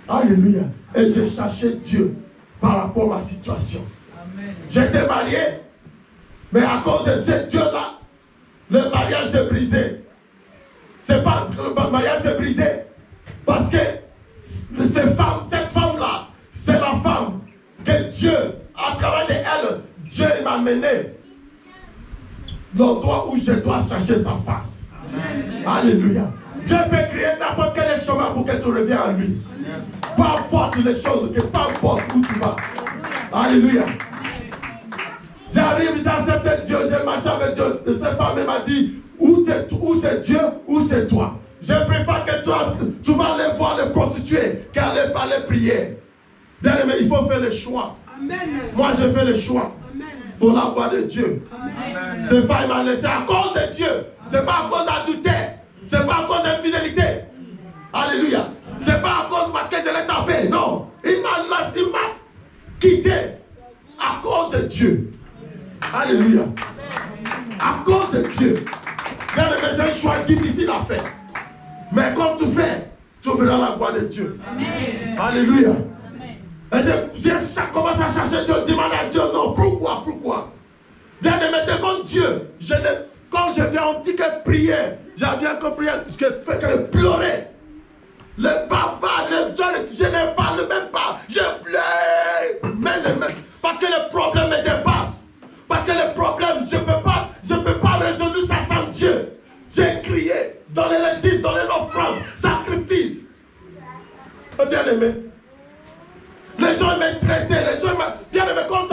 Alléluia. Et j'ai cherché Dieu par rapport à ma situation. J'étais marié, mais à cause de ce Dieu-là, le mariage s'est brisé. C'est pas le mariage s'est brisé parce que cette femme-là, c'est la femme que Dieu, à travers elle, Dieu m'a mené l'endroit où je dois chercher sa face. Amen. Alléluia. Dieu peut créer n'importe quel chemin pour que tu reviennes à lui. Peu importe les choses, peu importe où tu vas. Alléluia. J'arrive, j'accepte Dieu, j'ai marché avec Dieu. Cette femme m'a dit, ou c'est Dieu, ou c'est toi. Je préfère que tu vas aller voir les prostituées qu'aller parler prier. Bien aimé, il faut faire le choix. Amen. Moi, je fais le choix. Amen. Pour la gloire de Dieu. Amen. Cette femme m'a laissé à cause de Dieu. Ce n'est pas à cause d'adultère. Ce n'est pas à cause d'infidélité. Alléluia. Ce n'est pas à cause parce que je l'ai tapé. Non. Il m'a quitté à cause de Dieu. Alléluia. À cause de Dieu. Bien aimé, c'est un choix difficile à faire. Mais quand tu fais, tu verras la gloire de Dieu. Amen. Alléluia. Amen. Et je commence à chercher Dieu, demander à Dieu, non, pourquoi? Bien aimé, devant Dieu, quand je viens, on dit que prier, je viens que prier, je fais que pleurer. Le bavard, je ne parle même pas, je pleure. Parce que le problème me dépasse. Parce que le problème, je ne peux pas résoudre ça sans Dieu. J'ai crié dans les dîmes, dans les offrandes, sacrifice. Bien aimé. Les gens me traitaient, bien aimé, quand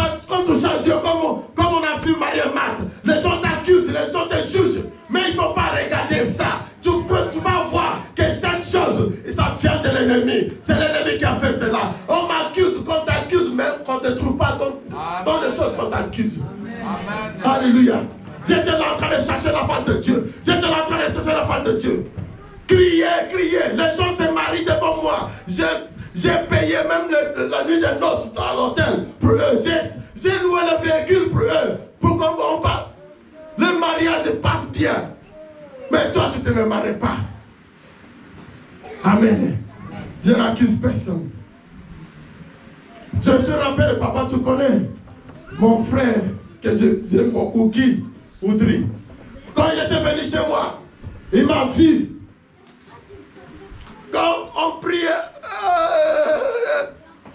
tu cherches Dieu, comme on a vu Marie-Marthe, les gens t'accusent, les gens te jugent. Mais il ne faut pas regarder ça. Tu vas voir que cette chose, ça vient de l'ennemi. C'est l'ennemi qui a fait cela. On m'accuse, qu'on t'accuse, même qu'on ne te trouve pas dans les choses qu'on t'accuse. Amen. Alléluia. J'étais là en train de chercher la face de Dieu. J'étais là en train de chercher la face de Dieu. Crier. Les gens se marient devant moi. J'ai payé même la nuit de noces à l'hôtel pour eux. J'ai loué le véhicule pour eux. Pour qu'on va. Le mariage passe bien. Mais toi, tu ne te maries pas. Amen. Je n'accuse personne. Je me rappelle, papa, tu connais mon frère que j'aime beaucoup, qui Audrey. Quand il était venu chez moi, il m'a vu. Quand on priait,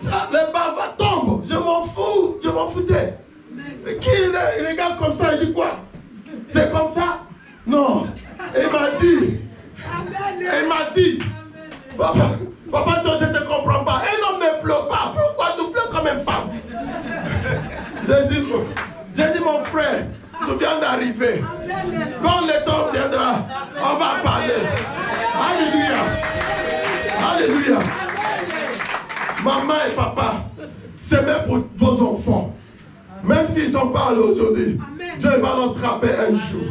le bavard tombe. Je m'en foutais. Qui il regarde comme ça, il dit quoi? C'est comme ça? Non. Il m'a dit, papa, toi, je ne te comprends pas. Un homme ne pleure pas. Pourquoi tu pleures comme une femme? J'ai dit, mon frère, tu viens d'arriver. Quand le temps viendra, on va parler. Alléluia. Alléluia. Maman et papa, c'est même pour vos enfants. Même s'ils sont pas là aujourd'hui, Dieu va l'attraper un jour.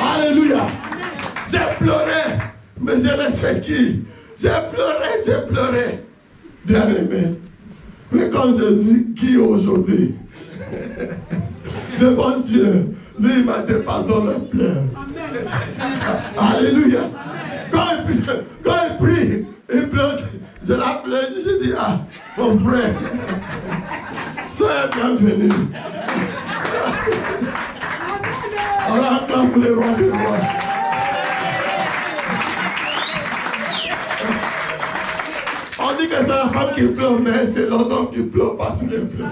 Alléluia. J'ai pleuré, mais je laissé qui? J'ai pleuré. Bien aimé. Mais quand j'ai vu qui aujourd'hui, devant Dieu, lui il m'a dépassé dans le pleurs. Alléluia. Quand il prie, il pleure. Je l'appelais, je dis, ah, mon frère, soyez bienvenu. On acclame le roi des rois. On dit que c'est la femme qui pleure, mais c'est l'autre homme qui pleure pas sous les pleurs.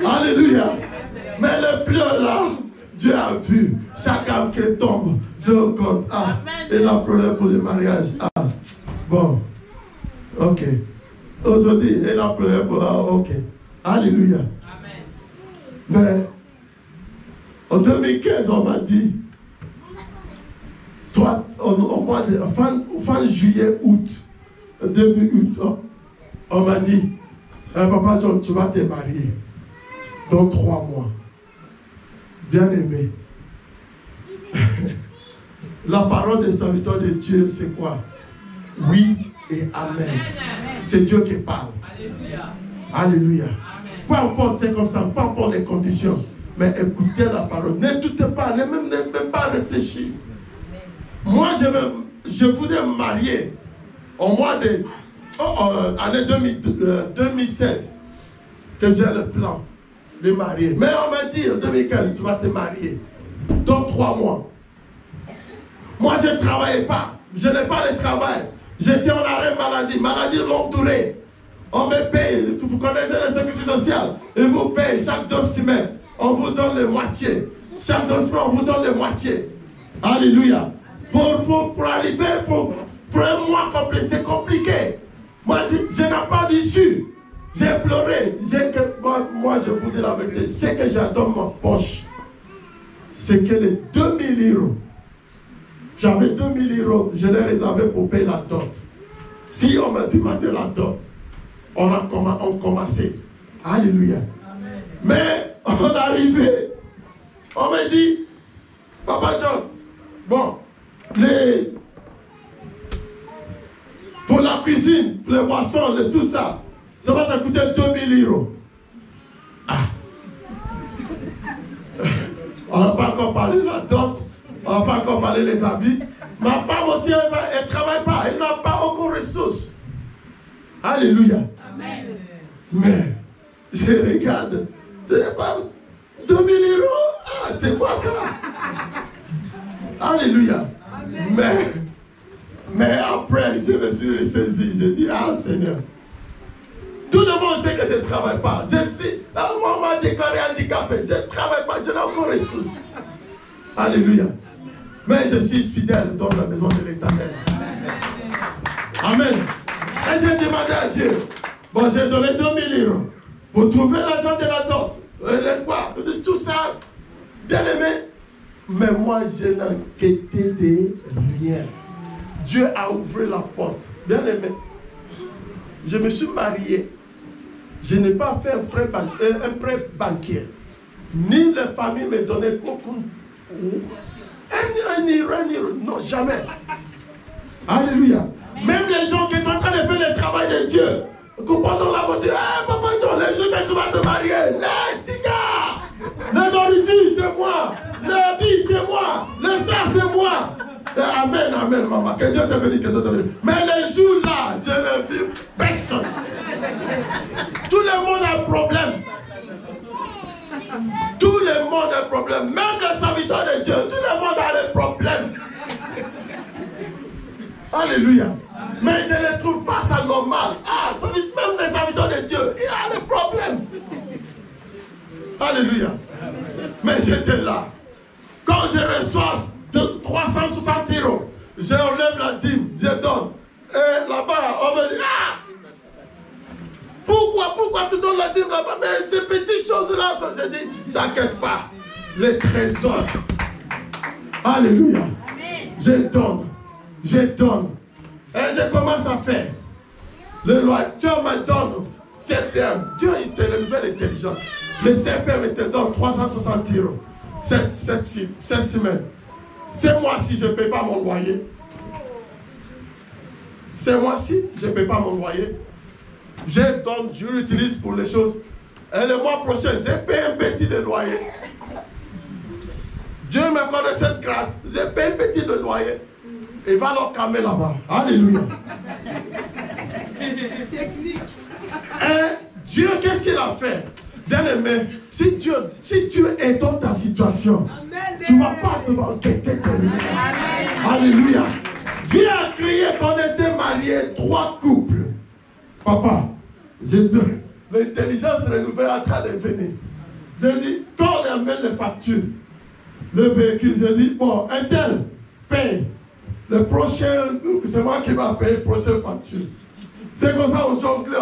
Alléluia. Mais le pleur là, Dieu a vu. Chaque âme qui tombe, Dieu compte. Ah, il a pleuré pour le mariage. Ah, bon. Ok. Aujourd'hui, il a pleuré pour. Ah, ok. Alléluia. Mais en 2015, on m'a dit, toi, au mois de fin juillet, août, début août, on m'a dit, Papa John, tu vas te marier dans 3 mois. Bien aimé. La parole des serviteurs de Dieu, c'est quoi? Oui et Amen. C'est Dieu qui parle. Alléluia. Alléluia. Peu importe c'est comme ça, peu importe les conditions, mais écoutez la parole. N'écoutez pas, ne même pas réfléchir. Moi, je voudrais me marier au mois de année 2016 que j'ai le plan de marier. Mais on m'a dit en 2015, tu vas te marier dans 3 mois. Moi, je ne travaillais pas. Je n'ai pas de travail. J'étais en arrêt maladie longue durée. On me paye, vous connaissez la sécurité sociale, ils vous payent chaque 2 semaines. On vous donne la moitié. Chaque 2 semaines, on vous donne la moitié. Alléluia. Pour arriver, pour un mois complet, c'est compliqué. Moi, je n'ai pas d'issue. J'ai pleuré. Moi, je vous dis la vérité. Ce que j'ai dans ma poche, c'est que les 2000 €. J'avais 2000 €. Je les réservais pour payer la dot. Si on me demandait la dot, on commençait. Alléluia. Amen. Mais on est arrivé. On m'a dit, Papa John, bon, pour la cuisine, pour les boissons, tout ça, ça va te coûter 2000 €. Ah. On n'a pas encore parlé de la dot, on n'a pas encore parlé des habits. Ma femme aussi, elle ne travaille pas, elle n'a pas aucune ressource. Alléluia. Amen. Mais, je regarde, je dépense 2000 €. Ah, c'est quoi ça? Alléluia. Amen. Mais après, je me suis ressaisi. J'ai dit, ah Seigneur. Tout le monde sait que je ne travaille pas. Moi, on m'a déclaré handicapé. Je ne travaille pas, je n'ai aucune ressource. Alléluia. Mais je suis fidèle dans la maison de l'Éternel. Amen. Et j'ai demandé à Dieu. Bon, j'ai donné 2000 € pour trouver l'argent de la dot. Quoi? Tout ça, bien aimé. Mais moi, je n'inquiétais de rien. Dieu a ouvert la porte. Bien aimé. Je me suis marié. Je n'ai pas fait un prêt banquier. Ni les familles me donnaient aucun. Non, jamais. Alléluia. Même les gens qui sont en train de faire le travail de Dieu. Pendant la voiture, Papa John, les jours que tu vas te marier, laisse tes gars. La nourriture, c'est moi. L'habit, c'est moi. Le sang, c'est moi. Amen, amen, maman. Que Dieu te bénisse, que Dieu te bénisse. Mais les jours là, je ne vis personne. Tout le monde a un problème. Tout le monde a un problème. Même les serviteurs de Dieu, tout le monde a des problèmes. Alléluia. Mais je ne trouve pas ça normal. Ah, ça veut dire même les serviteurs de Dieu, il y a des problèmes. Alléluia. Mais j'étais là. Quand je reçois 360 €, je enlève la dîme, je donne. Et là-bas, on me dit, ah, pourquoi tu donnes la dîme là-bas? Mais ces petites choses-là, je dis, t'inquiète pas, les trésors. Alléluia. Je donne. Et je commence à faire. Le roi, Dieu me donne CPM. Dieu, il te révèle l'intelligence. Le CPM, il te donne 360 € cette semaine. C'est moi-ci, je ne paie pas mon loyer. C'est moi-ci, je ne paie pas mon loyer. Je donne, je l'utilise pour les choses. Et le mois prochain, je paie un petit de loyer. Dieu m'a accordé cette grâce. J'ai payé un petit de loyer. Il va leur calmer là-bas. Alléluia. Technique. Et Dieu, qu'est-ce qu'il a fait? Bien aimé, si tu es dans ta situation, Amen. tu ne vas pas te banqueter. Alléluia. Dieu a créé qu'on était mariés 3 couples. Papa, l'intelligence renouvelée est en train de venir. J'ai dit, quand on amène les factures, le véhicule, j'ai dit, bon, un tel paye. Le prochain, c'est moi qui va payer la prochaine facture. C'est comme ça, on jongle.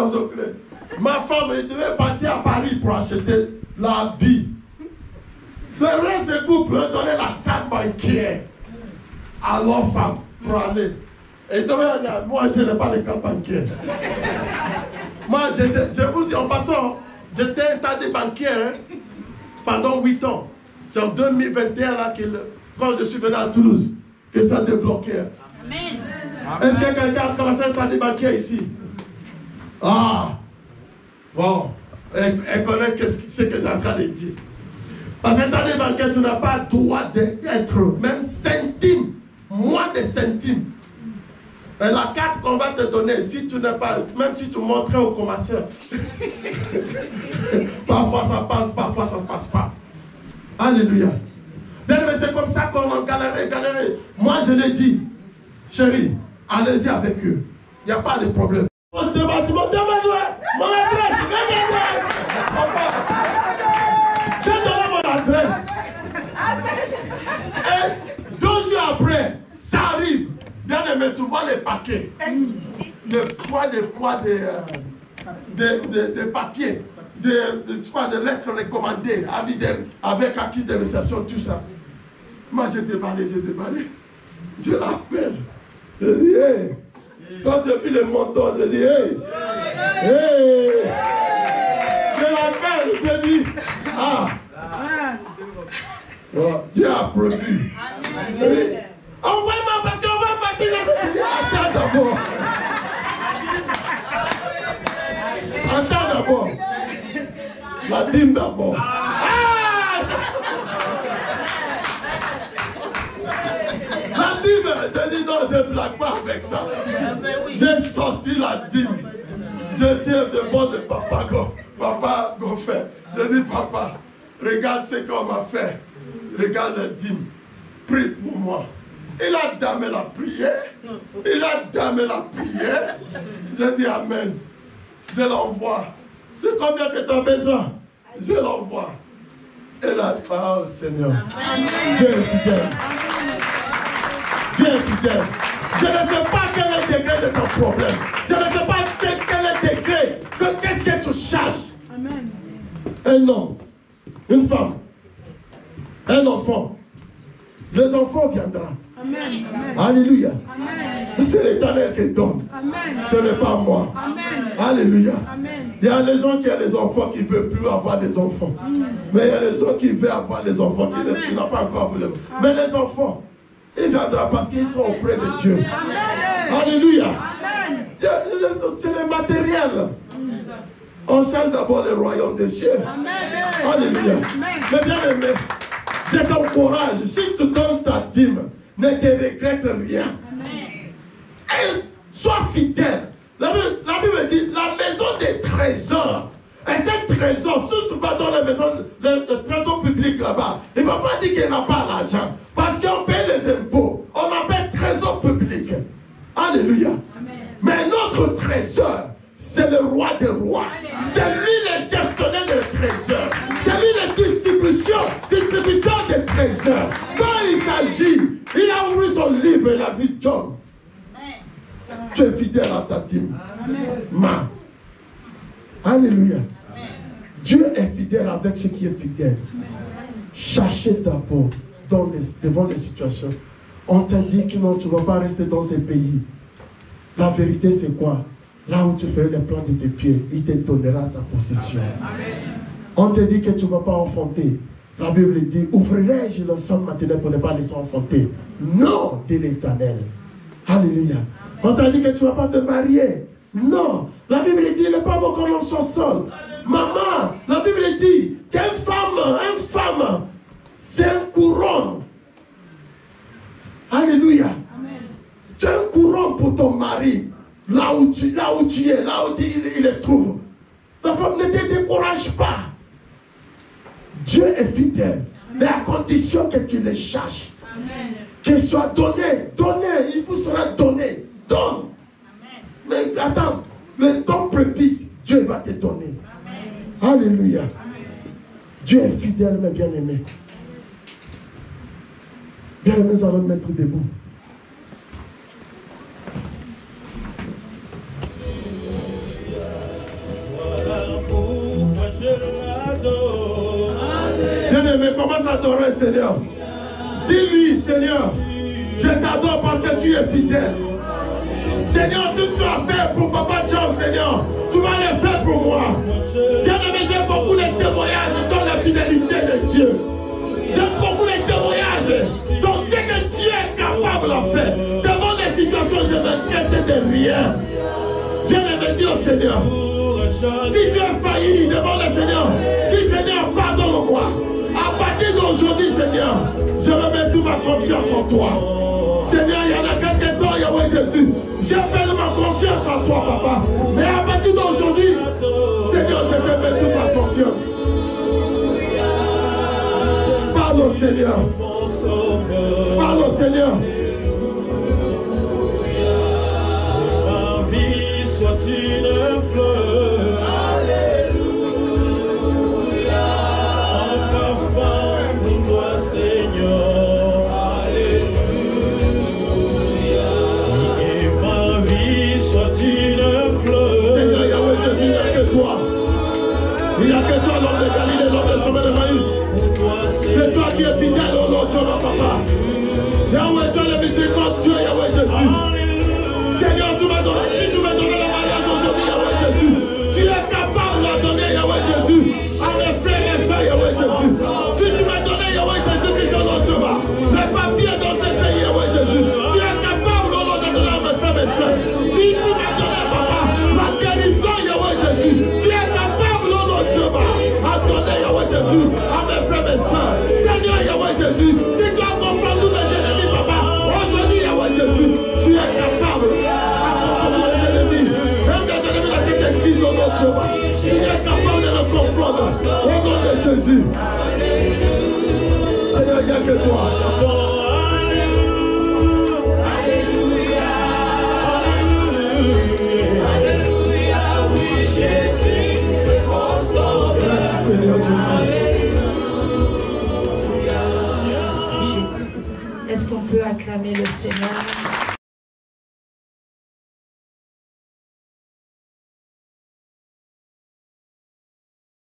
Ma femme, elle devait partir à Paris pour acheter l'habit. Le reste des couples leur donnait la carte bancaire à leur femme pour aller. Et moi, je n'ai pas les cartes bancaires. Moi, je vous dis en passant, j'étais un tas de banquier pendant 8 ans. C'est en 2021 là quand je suis venu à Toulouse que ça a débloqué. Amen. Est-ce que quelqu'un a commencé un tas de banquier ici? Ah! Bon, elle connaît ce que j'ai en train de dire. Parce que dans les banquiers, tu n'as pas le droit d'être même centime, moins de centimes. Et la carte qu'on va te donner, si tu n'es pas, même si tu montrais au commerçant, parfois ça passe, parfois ça ne passe pas. Alléluia. Mais c'est comme ça qu'on a galéré. Moi, je l'ai dit, chérie, allez-y avec eux. Il n'y a pas de problème. Mon adresse, j'ai donné mon adresse. Et 2 jours après, ça arrive. Bien aimé, tu vois les paquets. Des papiers. Des lettres recommandées avec acquis de réception, tout ça. Moi, j'ai déballé. Je l'appelle. Je dis, hey. Quand j'ai vu le montant, je dis, hey. Je l'appelle, je dis, ah. Oh, Dieu a prévu. Envoie-moi parce qu'on va partir. Attends d'abord. La dîme d'abord. La dîme, j'ai dit non, je ne blague pas avec ça. J'ai sorti la dîme. Je tiens devant le papa Goffin. Je dis, papa, regarde ce qu'on m'a fait. Regarde la dîme. Prie pour moi. Il a damé la prière. Je dis amen. Je l'envoie. C'est combien que tu as besoin? Je l'envoie. Et là, oh Seigneur. Dieu est fidèle. Dieu est fidèle. Je ne sais pas quel est le degré de ton problème. Je ne sais pas quel est le degré. Qu'est-ce que tu cherches? Amen. Un homme, une femme, un enfant. Les enfants viendront. Amen. Alléluia. Amen. C'est l'Éternel qui donne. Amen. Ce n'est pas moi. Amen. Alléluia. Amen. Il y a des gens qui ont des enfants qui ne veulent plus avoir des enfants. Mais il y a des gens qui veulent avoir des enfants qui n'ont pas encore voulu. Mais les enfants, ils viendront parce qu'ils sont auprès de Dieu. Amen. Alléluia. Amen. C'est le matériel. On cherche d'abord le royaume des cieux. Amen. Alléluia. Mais bien aimé, je t'encourage. Si tu donnes ta dîme, ne te regrette rien. Et sois fidèle. La Bible dit la maison des trésors. Et ce trésor, si tu vas dans la maison, le trésor public là-bas, il ne va pas dire qu'il n'a pas l'argent. Parce qu'on paye les impôts. On appelle trésor public. Alléluia. Mais notre trésor, c'est le roi des rois. C'est lui le gestionnaire des trésors. C'est lui le distributeur des trésors. Quand il s'agit, il a ouvert son livre et il a vu John. Tu es fidèle à ta dîme. Ma. Alléluia. Dieu est fidèle avec ce qui est fidèle. Cherchez d'abord devant les situations. On t'a dit que non, tu ne vas pas rester dans ces pays. La vérité, c'est quoi? Là où tu ferais les plans de tes pieds, il te donnera ta possession. On te dit que tu ne vas pas enfanter. La Bible dit, ouvrirai-je le sang maternel pour ne pas laisser enfanter? Non, dit l'Éternel. Alléluia. On t'a dit que tu ne vas pas te marier. Non. La Bible dit, il n'est pas bon qu'on l'homme soit seul. Maman, la Bible dit qu'une femme, c'est un couronne Alléluia. Tu es un courant pour ton mari. Là où tu es, là où il le trouve. La femme, ne te décourage pas. Dieu est fidèle. Mais à condition que tu le cherches. Qu'il soit donné. Il vous sera donné. Donne. Mais attends. Le temps propice, Dieu va te donner. Alléluia. Dieu est fidèle, mes bien-aimés. Bien, nous allons mettre debout. Bien-aimé, commence à adorer le Seigneur. Dis-lui, Seigneur, je t'adore parce que tu es fidèle. Seigneur, tout tu as fait pour Papa John, Seigneur, tu vas le faire pour moi. Bien-aimé, j'aime beaucoup les témoignages dans la fidélité de Dieu. J'aime beaucoup les témoignages. Donc, c'est que Dieu est capable de faire. Devant les situations, je m'inquiète de rien. Bien-aimé, dis au Seigneur. Si tu as failli devant le Seigneur, dis Seigneur, pardonne-moi. À partir d'aujourd'hui, Seigneur, je remets toute ma confiance en toi. Seigneur, il y en a quelques temps, Yahweh Jésus. J'appelle ma confiance en toi, Papa. Mais à partir d'aujourd'hui, Seigneur, je te mets toute ma confiance. Parle au Seigneur. Parle au Seigneur. Ma vie soit une fleur. Alléluia. Un parfum pour toi, Seigneur. Alléluia. Et ma vie soit une fleur. Seigneur Yahweh Jésus, il n'y a que toi. Il n'y a que toi, l'homme de Galilée, l'homme de chemin de Maïs. C'est toi qui es fidèle au nom de Dieu, Papa. Yahweh, tu es le miséricordieux, Yahweh Jésus. Seigneur, tu m'as donné le mariage aujourd'hui, Yahweh Jésus. Tu es capable de la donner, Yahweh Jésus, à mes frères et soeurs, Yahweh Jésus. Si tu m'as donné, Yahweh Jésus, Christ, au nom de Dieu, les papiers dans ce pays, Yahweh Jésus. Tu es capable, au nom de donner à mes frères et soeurs. Si tu m'as donné, Papa, la guérison, Yahweh Jésus. Tu es capable, au nom de Dieu, à donner, Yahweh Jésus, à mes frères et soeurs. Seigneur, Yahweh Jésus, si tu as compris tous mes ennemis, Papa, aujourd'hui, Yahweh Jésus, tu es capable à confondre les ennemis. Même les ennemis de cette église, au nom de Dieu, tu es capable de le confondre au nom de Jésus. Seigneur, il n'y a que toi. Merci Seigneur Jésus. Est-ce qu'on peut acclamer le Seigneur?